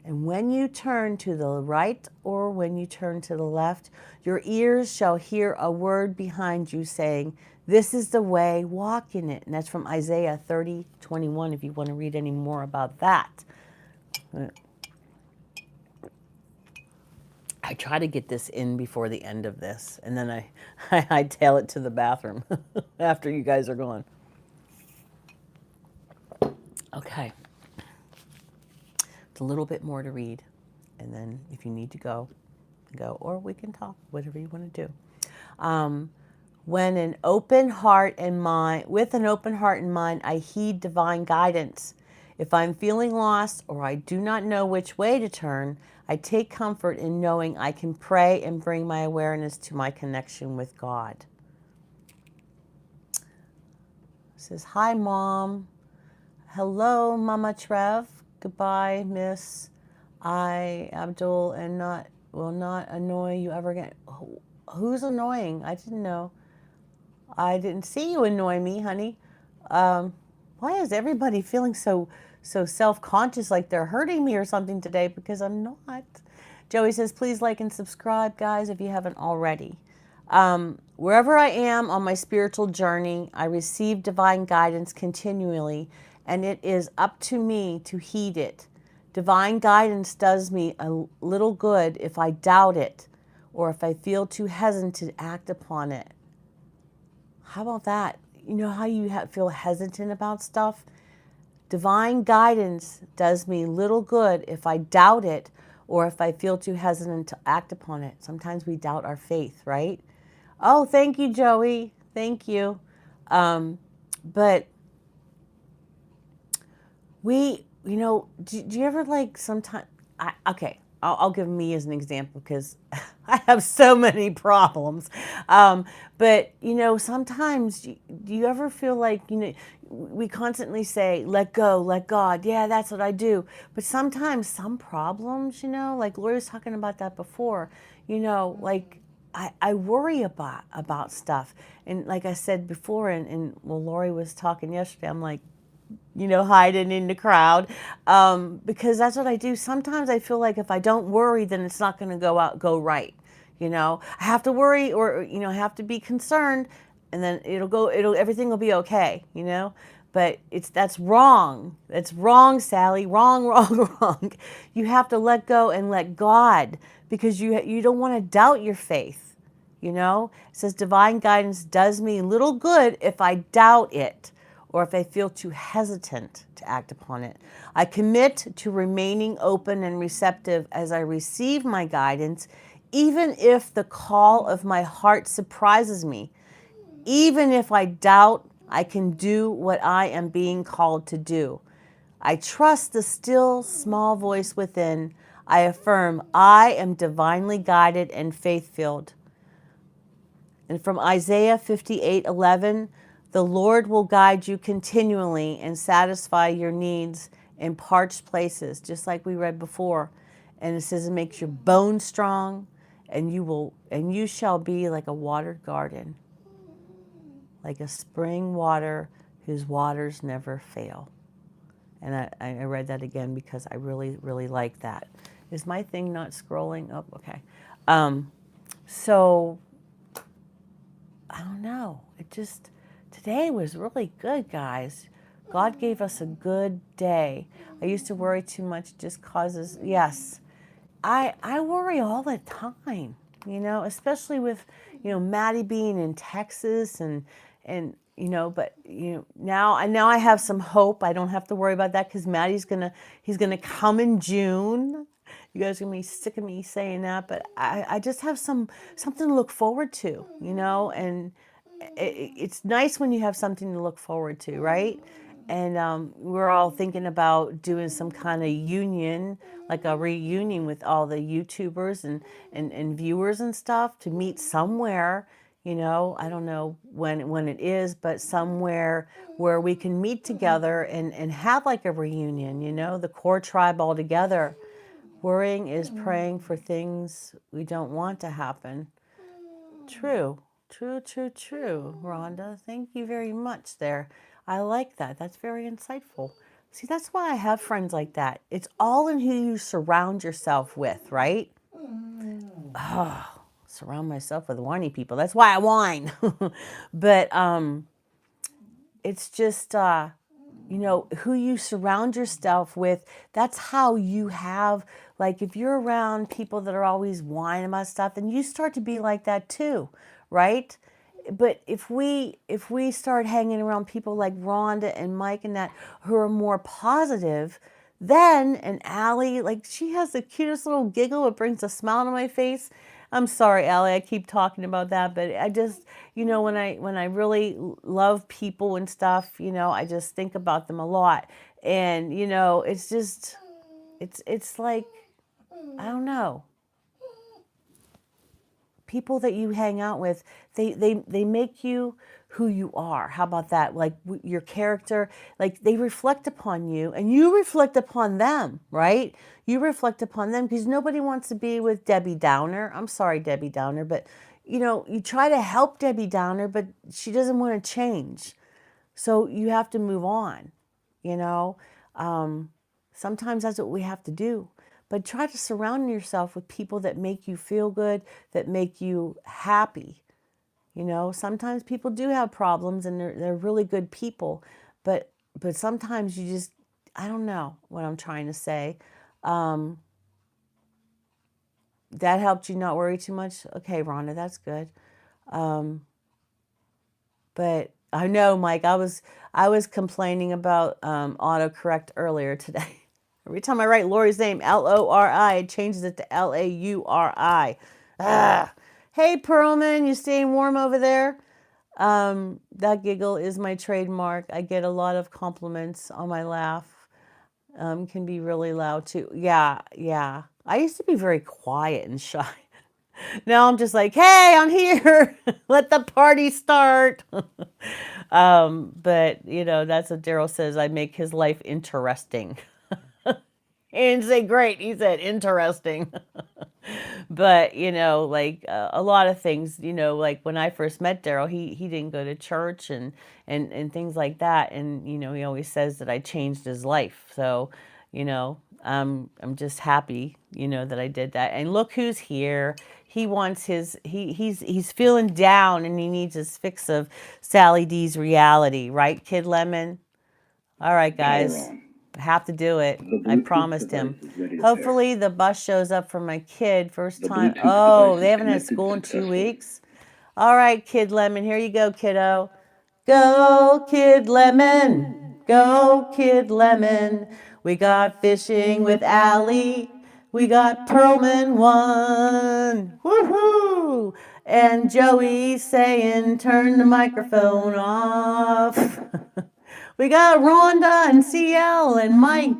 And when you turn to the right or when you turn to the left, your ears shall hear a word behind you saying, this is the way, walk in it. And that's from Isaiah 30:21 if you want to read any more about that. I try to get this in before the end of this, and then I hightail it to the bathroom after you guys are gone. Okay. a little bit more to read. And then if you need to go, or we can talk, whatever you want to do. When an open heart and mind, with an open heart and mind, I heed divine guidance. If I'm feeling lost or I do not know which way to turn, I take comfort in knowing I can pray and bring my awareness to my connection with God. It says, hi, Mom. Hello, Mama Trev. Goodbye, Miss. I, Abdul, and will not annoy you ever again. Who's annoying? I didn't know. I didn't see you annoy me, honey. Why is everybody feeling so self-conscious, like they're hurting me or something today? Because I'm not. Joey says, please like and subscribe, guys, if you haven't already. Wherever I am on my spiritual journey, I receive divine guidance continually, and it is up to me to heed it. Divine guidance does me a little good if I doubt it or if I feel too hesitant to act upon it. How about that? You know how you feel hesitant about stuff? Divine guidance does me little good if I doubt it or if I feel too hesitant to act upon it. Sometimes we doubt our faith, right? Oh, thank you, Joey. Thank you. But do you ever like sometimes, I'll give me as an example because I have so many problems. But, sometimes do you ever feel like, we constantly say, let go, let God. Yeah, that's what I do. But sometimes some problems, like Lori was talking about that before, like I worry about stuff. And like I said before, and Lori was talking yesterday, I'm like, hiding in the crowd, because that's what I do. Sometimes I feel like if I don't worry, then it's not going to go right. I have to worry, or I have to be concerned, and then everything will be okay. But that's wrong. That's wrong, Sally. Wrong, wrong, wrong. You have to let go and let God, because you don't want to doubt your faith. It says divine guidance does me little good if I doubt it, or if I feel too hesitant to act upon it. I commit to remaining open and receptive as I receive my guidance, even if the call of my heart surprises me. Even if I doubt I can do what I am being called to do. I trust the still, small voice within. I affirm I am divinely guided and faith-filled. And from Isaiah 58:11, the Lord will guide you continually and satisfy your needs in parched places, just like we read before. And it says it makes your bones strong, and you shall be like a watered garden, like a spring water whose waters never fail. And I read that again because I really, really like that. Is my thing not scrolling up? Okay. So I don't know. Today was really good, guys. God gave us a good day. I used to worry too much, just causes, yes. I worry all the time, especially with, Maddie being in Texas and but now I have some hope. I don't have to worry about that because he's gonna come in June. You guys are gonna be sick of me saying that, but I just have something to look forward to, and it's nice when you have something to look forward to, right? And we're all thinking about doing some kind of union, like a reunion with all the YouTubers and viewers and stuff to meet somewhere. I don't know when it is, but somewhere where we can meet together and have like a reunion, the core tribe all together. Worrying is praying for things we don't want to happen. True, true, true, true, Rhonda. Thank you very much there. I like that. That's very insightful. See, that's why I have friends like that. It's all in who you surround yourself with, right? Oh, surround myself with whiny people. That's why I whine. But it's just, who you surround yourself with. That's how you have, like, if you're around people that are always whining about stuff, then you start to be like that too, right? But if we start hanging around people like Rhonda and Mike and that who are more positive, Then, and Allie, like she has the cutest little giggle. It brings a smile to my face. I'm sorry, Allie, I keep talking about that, but I just, when I really love people and stuff, I just think about them a lot. And, it's just, it's like, I don't know, people that you hang out with, they make you who you are. How about that? Like your character, like they reflect upon you and you reflect upon them, right? You reflect upon them because nobody wants to be with Debbie Downer. I'm sorry, Debbie Downer, but you try to help Debbie Downer, but she doesn't want to change. So you have to move on, you know. Sometimes that's what we have to do. But try to surround yourself with people that make you feel good, that make you happy. Sometimes people do have problems and they're really good people, but sometimes you just, I don't know what I'm trying to say. That helped you not worry too much? Okay, Rhonda, that's good. But I know, Mike, I was complaining about autocorrect earlier today. Every time I write Lori's name, Lori, it changes it to Lauri. Ah. Hey, Pearlman, you staying warm over there? That giggle is my trademark. I get a lot of compliments on my laugh. Can be really loud too. Yeah, yeah. I used to be very quiet and shy. Now I'm just like, hey, I'm here. Let the party start. But that's what Daryl says. I make his life interesting. He didn't say great. He said interesting. But like a lot of things. Like when I first met Daryl, he didn't go to church and things like that. And he always says that I changed his life. So I'm just happy that I did that. And look who's here. He wants he's feeling down and he needs his fix of Sally D's reality, right, Kid Lemon? All right, guys. I have to do it. I promised him. Hopefully the bus shows up for my kid first time. Oh, they haven't had school in 2 weeks. All right, Kid Lemon, here you go, kiddo. Go, Kid Lemon. Go, Kid Lemon. We got fishing with Allie. We got Pearlman 1. Woohoo! And Joey saying, turn the microphone off. We got Rhonda and CL and Mike.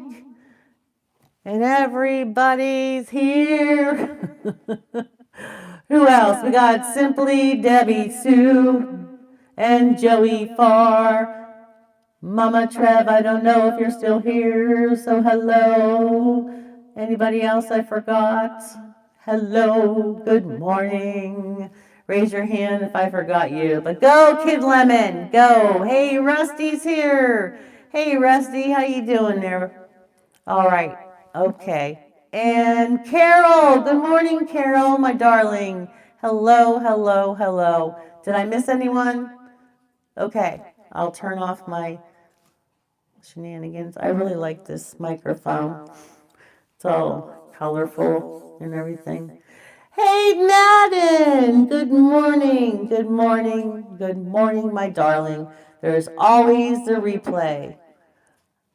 And everybody's here. Who else? We got Simply Debbie Sue and Joey Farr. Mama Trev, I don't know if you're still here, so hello. Anybody else I forgot? Hello, good morning. Raise your hand if I forgot you. But go, Kid Lemon, go. Hey, Rusty's here. Hey, Rusty, how you doing there? All right, okay. And Carol, good morning, Carol, my darling. Hello, hello, hello. Did I miss anyone? Okay, I'll turn off my shenanigans. I really like this microphone. It's all colorful and everything. Hey, Madden! Good morning, good morning, good morning, my darling. There's always the replay.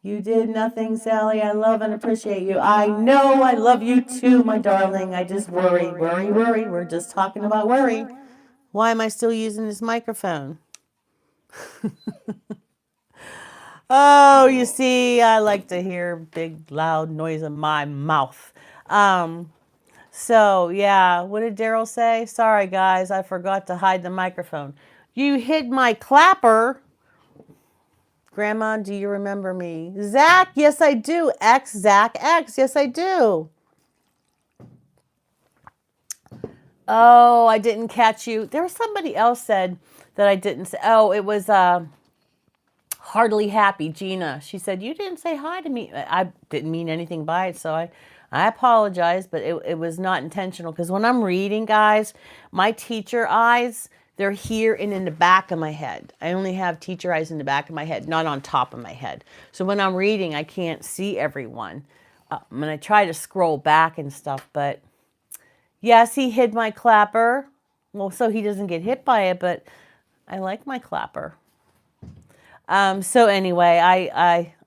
You did nothing, Sally. I love and appreciate you. I know I love you too, my darling. I just worry. We're just talking about worry. Why am I still using this microphone? Oh, you see, I like to hear big, loud noise in my mouth. So, yeah, what did Daryl say? Sorry, guys, I forgot to hide the microphone. You hid my clapper. Grandma, do you remember me? Zach, yes, I do. Zach X, yes, I do. Oh, I didn't catch you. There was somebody else said that I didn't say. Oh, it was Heartily Happy, Gina. She said, you didn't say hi to me. I didn't mean anything by it, so I apologize, but it was not intentional. Because when I'm reading, guys, my teacher eyes, they're here and in the back of my head. I only have teacher eyes in the back of my head, not on top of my head. So when I'm reading, I can't see everyone. And I try to scroll back and stuff, but yes, he hid my clapper. Well, so he doesn't get hit by it, but I like my clapper. So anyway,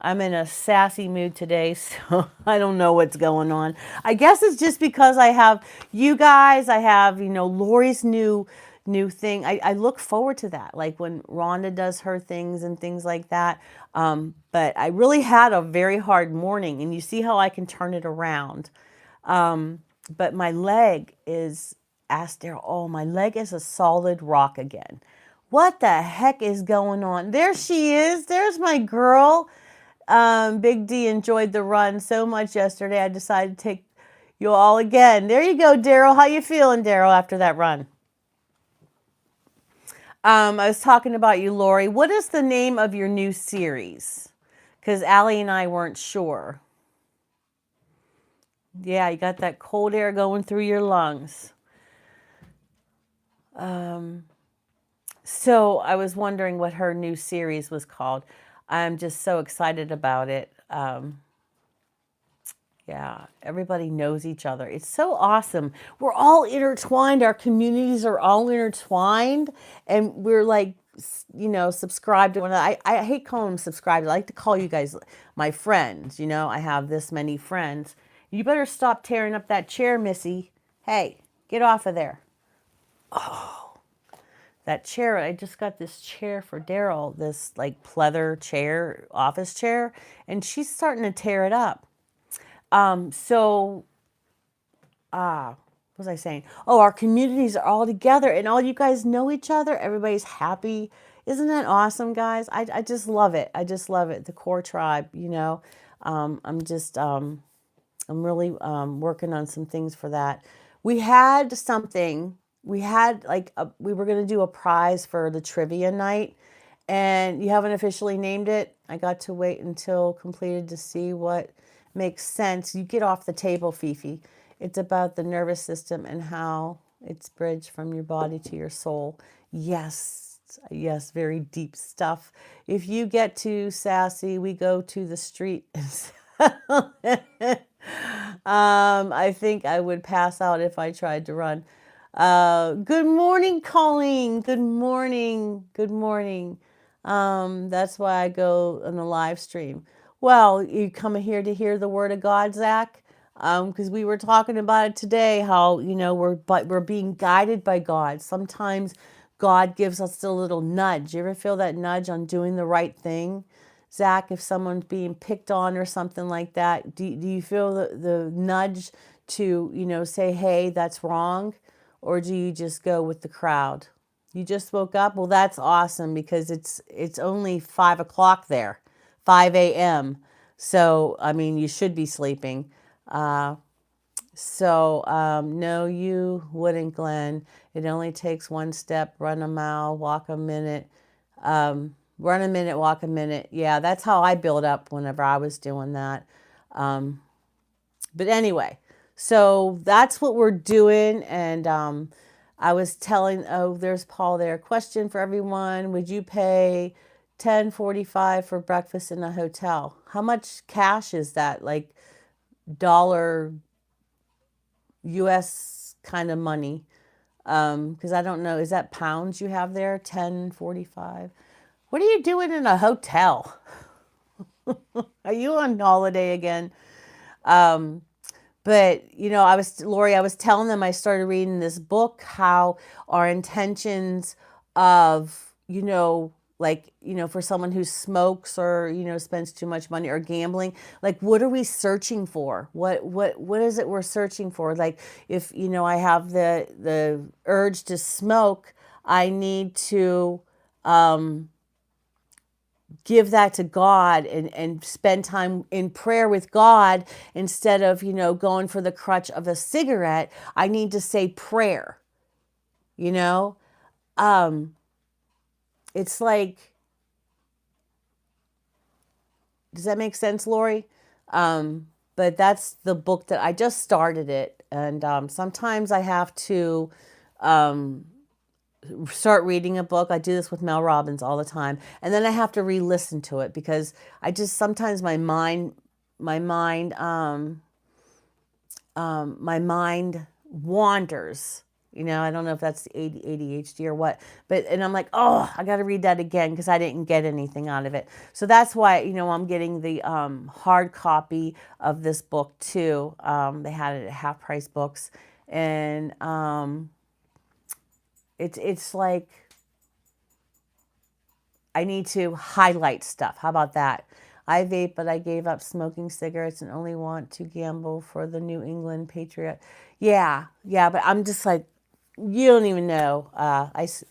I'm in a sassy mood today, so I don't know what's going on. I guess it's just because I have you guys, I have, Lori's new thing. I look forward to that, like when Rhonda does her things and things like that. But I really had a very hard morning, and you see how I can turn it around. But my leg is, asked Daryl, oh, my leg is a solid rock again. What the heck is going on? There she is. There's my girl. Big D enjoyed the run so much yesterday. I decided to take you all again. There you go, Daryl. How you feeling, Daryl, after that run? I was talking about you, Lori. What is the name of your new series? Because Allie and I weren't sure. Yeah, you got that cold air going through your lungs. So I was wondering what her new series was called. I'm just so excited about it. Yeah, everybody knows each other. It's so awesome. We're all intertwined. Our communities are all intertwined, and we're like, subscribed to one another. I hate calling them subscribed. I like to call you guys my friends. I have this many friends. You better stop tearing up that chair, Missy. Hey, get off of there. That chair, I just got this chair for Daryl, this like pleather chair, office chair, and she's starting to tear it up. So, what was I saying? Oh, our communities are all together and all you guys know each other. Everybody's happy. Isn't that awesome, guys? I just love it. I just love it. The core tribe, I'm really working on some things for that. We had something. We had we were going to do a prize for the trivia night, and you haven't officially named it. I got to wait until completed to see what makes sense. You get off the table, Fifi. It's about the nervous system and how it's bridged from your body to your soul. Yes, yes, very deep stuff. If you get too sassy, we go to the street and I think I would pass out if I tried to run. Good morning, Colleen. Good morning. Good morning. That's why I go on the live stream. Well, you come here to hear the word of God, Zach, because we were talking about it today. How we're being guided by God. Sometimes God gives us a little nudge. You ever feel that nudge on doing the right thing? Zach, if someone's being picked on or something like that, do you feel the nudge to, say, hey, that's wrong? Or do you just go with the crowd? You just woke up? Well, that's awesome because it's only 5 o'clock there, 5 a.m. So, I mean, you should be sleeping. No, you wouldn't, Glenn. It only takes one step, run a mile, walk a minute. Run a minute, walk a minute. Yeah, that's how I build up whenever I was doing that. But anyway, so that's what we're doing. And I was telling, oh, there's Paul there. Question for everyone. Would you pay $10.45 for breakfast in a hotel? How much cash is that? Like dollar US kind of money? Because I don't know. Is that pounds you have there? 10.45. What are you doing in a hotel? Are you on holiday again? But Lori, I was telling them I started reading this book, how our intentions of, for someone who smokes or, spends too much money or gambling, like what are we searching for? What is it we're searching for? Like if, I have the urge to smoke, I need to give that to God and spend time in prayer with God instead of, going for the crutch of a cigarette. I need to say prayer, you know? It's like, does that make sense, Lori? But that's the book that I just started it. And sometimes I have to start reading a book. I do this with Mel Robbins all the time. And then I have to re-listen to it because I just sometimes my mind wanders. You know, I don't know if that's ADHD or what, but, and I'm like, oh, I got to read that again because I didn't get anything out of it. So that's why, you know, I'm getting the hard copy of this book too. They had it at Half Price Books. And it's like, I need to highlight stuff. How about that? I vape, but I gave up smoking cigarettes and only want to gamble for the New England Patriot. Yeah, yeah, but I'm just like, you don't even know.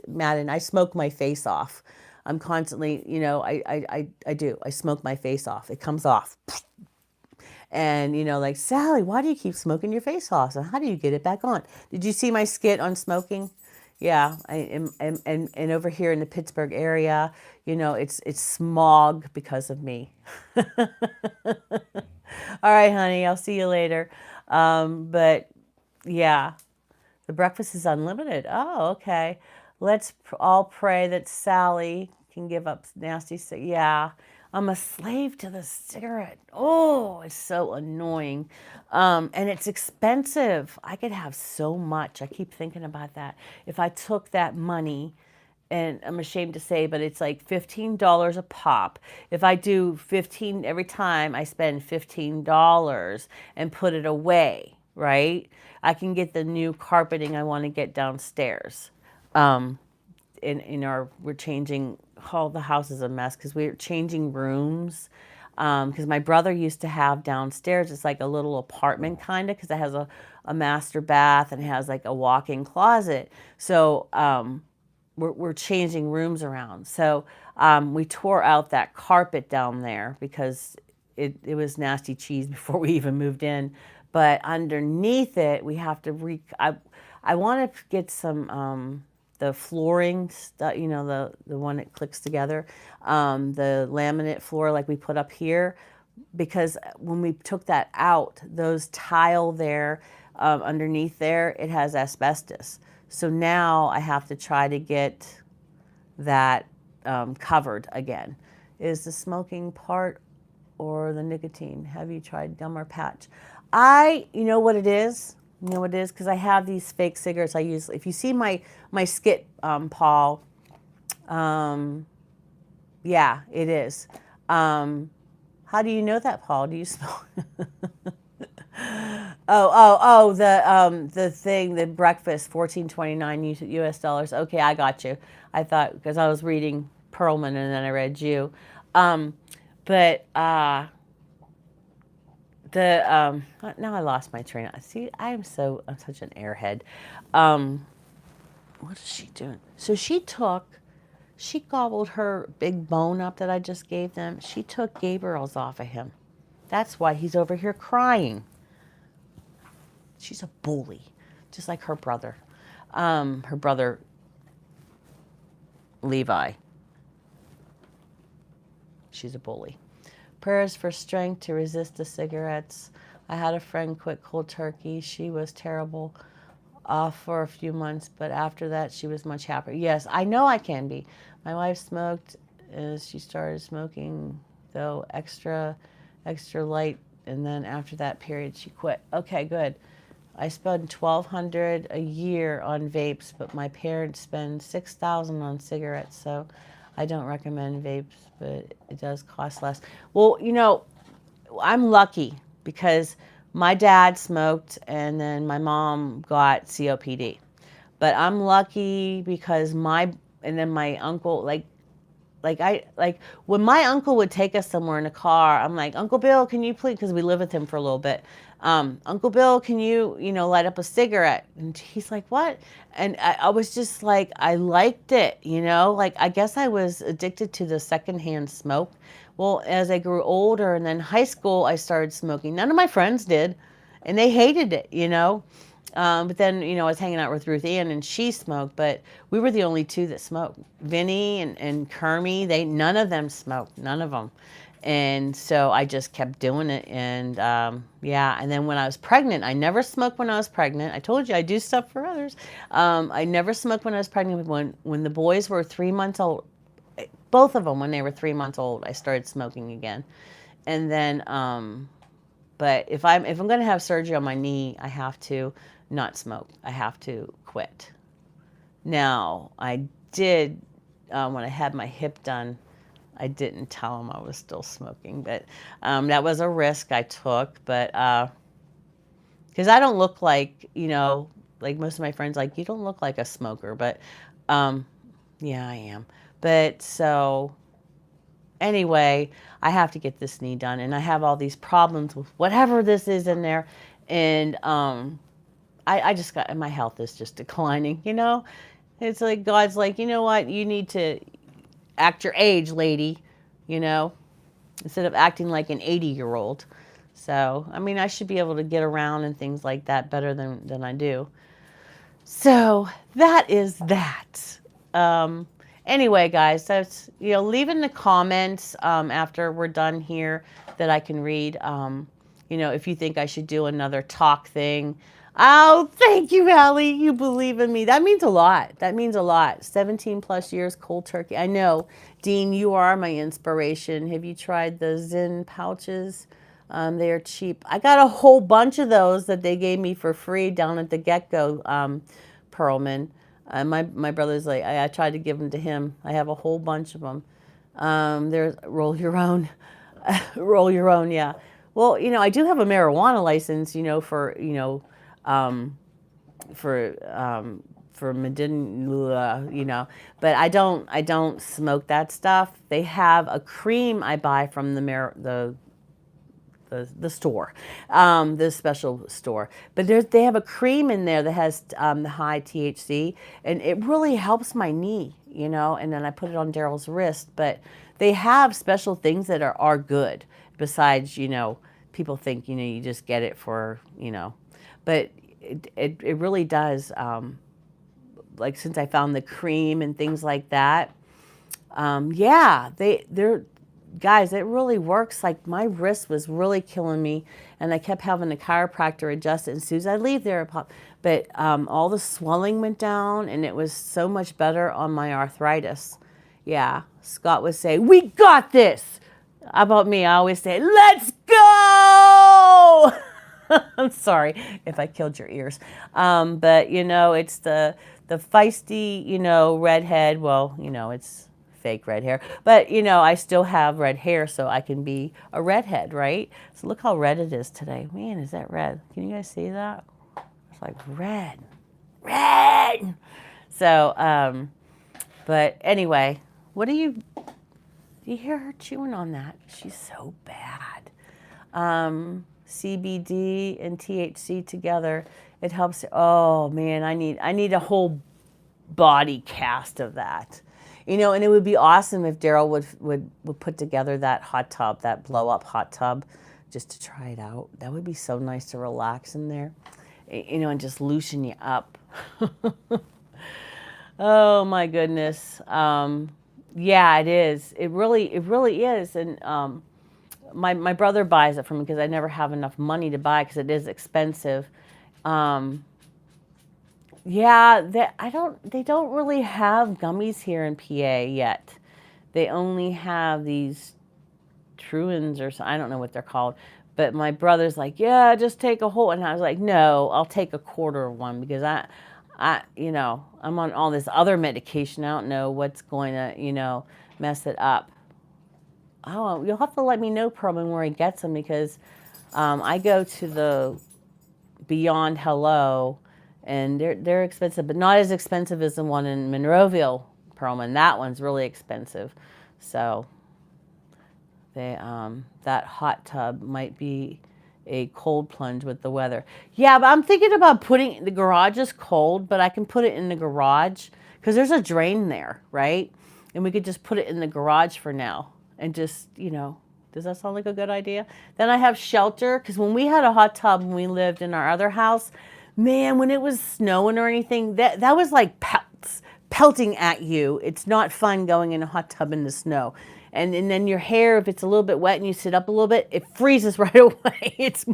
Madden, I smoke my face off. I'm constantly, you know, I do. I smoke my face off. It comes off. And, you know, like, Sally, why do you keep smoking your face off? So how do you get it back on? Did you see my skit on smoking? Yeah, I am, and over here in the Pittsburgh area, you know, it's smog because of me. All right, honey, I'll see you later. But yeah, the breakfast is unlimited. Oh, okay. Let's all pray that Sally can give up nasty. Yeah, I'm a slave to the cigarette. Oh, it's so annoying. And it's expensive. I could have so much. I keep thinking about that. If I took that money, and I'm ashamed to say, but it's like $15 a pop. If I do 15 every time, I spend $15 and put it away, right? I can get the new carpeting I want to get downstairs. In our, we're changing, all the house is a mess because we're changing rooms. Because my brother used to have downstairs, it's like a little apartment kind of, because it has a master bath and it has like a walk-in closet. So we're changing rooms around. So we tore out that carpet down there because it was nasty cheese before we even moved in. But underneath it, we have to I want to get some the flooring stuff, you know, the one that clicks together, the laminate floor like we put up here, because when we took that out, those tile there underneath there, it has asbestos. So now I have to try to get that covered again. Is the smoking part or the nicotine? Have you tried gum or patch? You know what it is? You know what it is? Because I have these fake cigarettes I use. If you see my skit, Paul, yeah, it is. How do you know that, Paul? Do you smoke? The thing, the breakfast, 14.29 US dollars. Okay, I got you. I thought because I was reading Perlman and then I read you, but now I lost my train. See, I'm such an airhead. What is she doing? So she gobbled her big bone up that I just gave them. She took Gabriel's off of him. That's why he's over here crying. She's a bully, just like her brother. Her brother, Levi. She's a bully. Prayers for strength to resist the cigarettes. I had a friend quit cold turkey. She was terrible off for a few months, but after that, she was much happier. Yes, I know I can be. My wife smoked as she started smoking, though extra light, and then after that period, she quit. Okay, good. I spend $1,200 a year on vapes, but my parents spend $6,000 on cigarettes, so I don't recommend vapes, but it does cost less. Well, you know, I'm lucky because my dad smoked and then my mom got COPD. But I'm lucky because and then my uncle, like when my uncle would take us somewhere in a car, I'm like, Uncle Bill, can you please, because we lived with him for a little bit. Uncle Bill, can you light up a cigarette? And he's like, what? And I was just like, I liked it, like, I guess I was addicted to the secondhand smoke. Well, as I grew older and then high school, I started smoking. None of my friends did, and they hated it. But then, I was hanging out with Ruth Ann and she smoked, but we were the only two that smoked. Vinny and Kermie, none of them smoked, none of them. And so I just kept doing it. And yeah, and then when I was pregnant, I never smoked when I was pregnant. I told you I do stuff for others. I never smoked when I was pregnant. When the boys were 3 months old, both of them, when they were 3 months old, I started smoking again. And then, but if I'm going to have surgery on my knee, I have to not smoke. I have to quit. Now, I did, when I had my hip done, I didn't tell him I was still smoking, but that was a risk I took. But because I don't look like, like most of my friends, like, you don't look like a smoker, but yeah, I am. But so anyway, I have to get this knee done, and I have all these problems with whatever this is in there, and I just got, my health is just declining. It's like God's like, you know what, you need to act your age, lady, you know, instead of acting like an 80-year-old. So, I mean, I should be able to get around and things like that better than I do. So that is that. Anyway, guys, that's, leave in the comments after we're done here that I can read. If you think I should do another talk thing. Oh, thank you, Allie. You believe in me. That means a lot. That means a lot. 17 plus years cold turkey. I know, Dean, you are my inspiration. Have you tried the Zen pouches? They are cheap. I got a whole bunch of those that they gave me for free down at the Get-Go, Perlman. My brother's like, I tried to give them to him. I have a whole bunch of them. There's roll your own. Roll your own, yeah. Well, I do have a marijuana license, for Medina, but I don't smoke that stuff. They have a cream I buy from the store, the special store. But they have a cream in there that has the high THC, and it really helps my knee, and then I put it on Daryl's wrist. But they have special things that are good besides, people think, you just get it for, but it really does, like since I found the cream and things like that, yeah, they're guys, it really works. Like my wrist was really killing me, and I kept having the chiropractor adjust it. And as soon as I leave there, it popped. But all the swelling went down, and it was so much better on my arthritis. Yeah, Scott would say, "We got this." How about me? I always say, "Let's go." I'm sorry if I killed your ears, but it's the feisty, redhead. Well, it's fake red hair, but I still have red hair, so I can be a redhead, right? So look how red it is today. Man, is that red? Can you guys see that? It's like red. So but anyway, what do you hear her chewing on that? She's so bad. CBD and THC together, it helps. Oh man, I need a whole body cast of that. And it would be awesome if Daryl would put together that hot tub, that blow up hot tub, just to try it out. That would be so nice to relax in there, and just loosen you up. Oh my goodness. Yeah, it is. It really is. And my brother buys it from me because I never have enough money to buy because it is expensive. Yeah, they don't really have gummies here in PA yet. They only have these Truins or something. I don't know what they're called. But my brother's like, yeah, just take a whole. And I was like, no, I'll take a quarter of one because I'm on all this other medication. I don't know what's going to, mess it up. Oh, you'll have to let me know, Perlman, where he gets them because I go to the Beyond Hello, and they're expensive, but not as expensive as the one in Monroeville, Perlman. That one's really expensive. So that hot tub might be a cold plunge with the weather. Yeah, but I'm thinking about putting, the garage is cold, but I can put it in the garage because there's a drain there, right? And we could just put it in the garage for now and just, does that sound like a good idea? Then I have shelter because when we had a hot tub when we lived in our other house, man, when it was snowing or anything, that was like pelting at you. It's not fun going in a hot tub in the snow. And then your hair, if it's a little bit wet and you sit up a little bit, it freezes right away. It's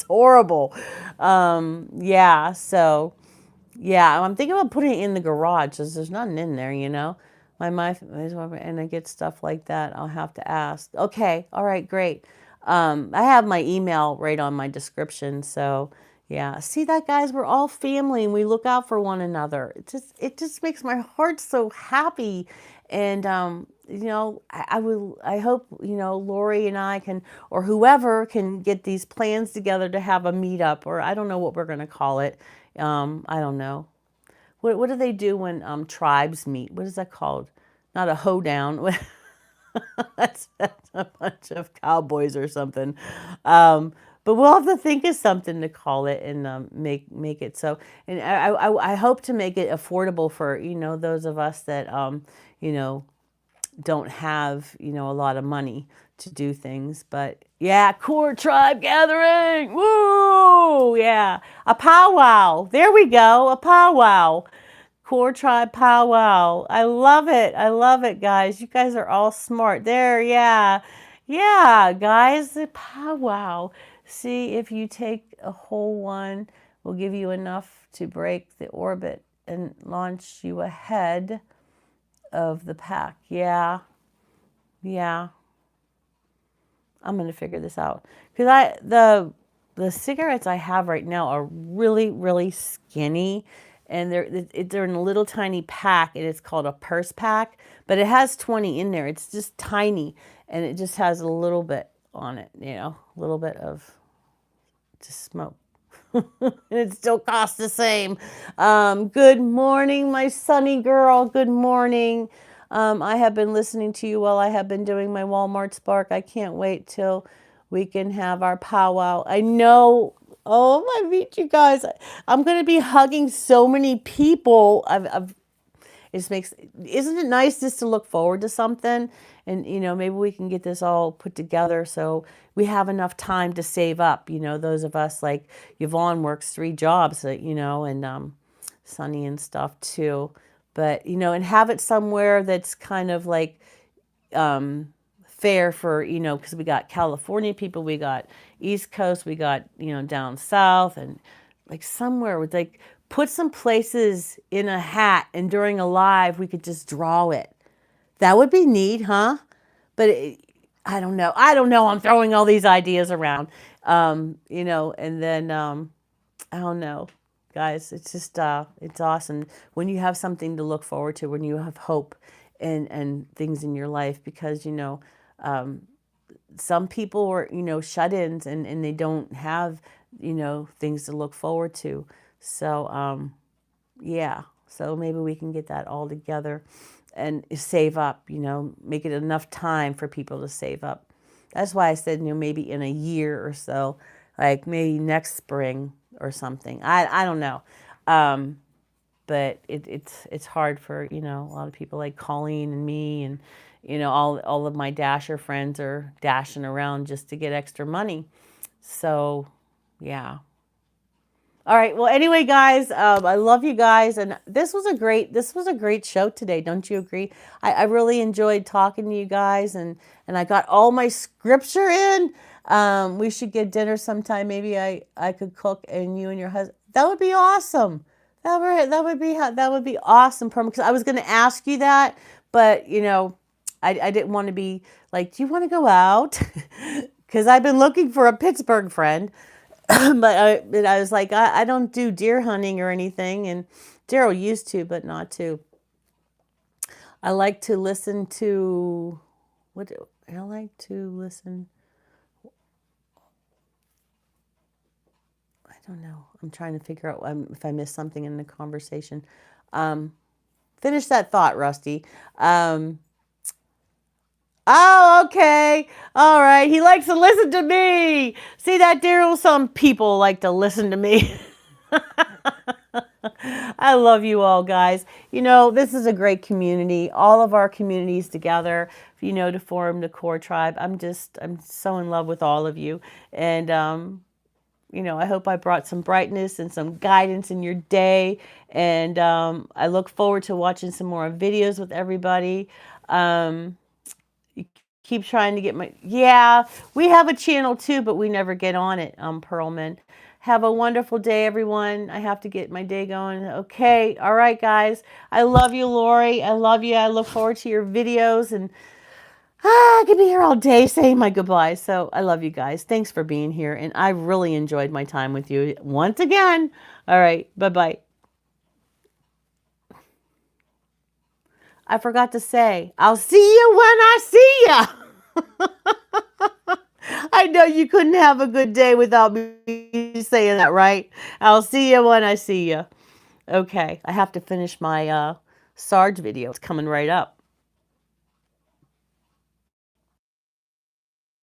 horrible. Yeah, so, yeah, I'm thinking about putting it in the garage because there's nothing in there, and I get stuff like that. I'll have to ask. Okay, all right, great. I have my email right on my description, so, Yeah. See that, guys? We're all family and we look out for one another. It just makes my heart so happy. And I hope, Lori and I can, or whoever can get these plans together to have a meetup, or I don't know what we're going to call it. I don't know. What do they do when tribes meet? What is that called? Not a hoedown. That's a bunch of cowboys or something. But we'll have to think of something to call it and make it so. And I hope to make it affordable for those of us that you know don't have a lot of money to do things. But yeah, core tribe gathering. Woo! Yeah, a powwow. There we go. A powwow. Core Tribe Powwow. I love it. I love it, guys. You guys are all smart. There, yeah. Yeah, guys, the powwow. See, if you take a whole one, we'll give you enough to break the orbit and launch you ahead of the pack. Yeah, yeah. I'm gonna figure this out because the cigarettes I have right now are really really skinny, and they're in a little tiny pack, and it's called a purse pack, but it has 20 in there. It's just tiny, and it just has a little bit on it, a little bit of to smoke. And it still costs the same. Good morning, my sunny girl. Good morning. I have been listening to you while I have been doing my Walmart Spark. I can't wait till we can have our powwow. I know. Oh, I meet you guys. I'm going to be hugging so many people. It just makes, isn't it nice just to look forward to something? And, maybe we can get this all put together so we have enough time to save up. Those of us like Yvonne works 3 jobs, and Sunny and stuff too. But, and have it somewhere that's kind of like fair for, because we got California people, we got East Coast, we got, down south, and like somewhere with like, put some places in a hat, and during a live we could just draw it. That would be neat, huh? But I don't know. I don't know. I'm throwing all these ideas around, and then I don't know, guys. It's just it's awesome when you have something to look forward to, when you have hope and things in your life, because some people are shut-ins, and they don't have things to look forward to. So yeah, so maybe we can get that all together and save up, make it enough time for people to save up. That's why I said, maybe in a year or so, like maybe next spring or something. I don't know. But it's hard for, a lot of people like Colleen and me, and, all of my Dasher friends are dashing around just to get extra money. So yeah. All right. Well, anyway, guys, I love you guys, and this was a great show today. Don't you agree? I really enjoyed talking to you guys, and I got all my scripture in. We should get dinner sometime. Maybe I could cook, and you and your husband. That would be awesome. That would be awesome, because I was going to ask you that, but I didn't want to be like, do you want to go out? Because I've been looking for a Pittsburgh friend. But I was like, I don't do deer hunting or anything, and Daryl used to, but not to. I like to listen to what I like to listen. I don't know. I'm trying to figure out if I missed something in the conversation. Finish that thought, Rusty. Oh, okay. All right. He likes to listen to me. See that, Daryl? Some people like to listen to me. I love you all, guys. This is a great community. All of our communities together, to form the core tribe. I'm so in love with all of you. And, I hope I brought some brightness and some guidance in your day. And I look forward to watching some more videos with everybody. Keep trying to get yeah, we have a channel too, but we never get on it. Pearlman, have a wonderful day, everyone. I have to get my day going. Okay, all right, guys. I love you, Lori. I love you. I look forward to your videos, and I could be here all day saying my goodbyes. So I love you guys. Thanks for being here. And I really enjoyed my time with you once again. All right. Bye-bye. I forgot to say, I'll see you when I see ya. I know you couldn't have a good day without me saying that, right? I'll see you when I see you. Okay, I have to finish my Sarge video. It's coming right up.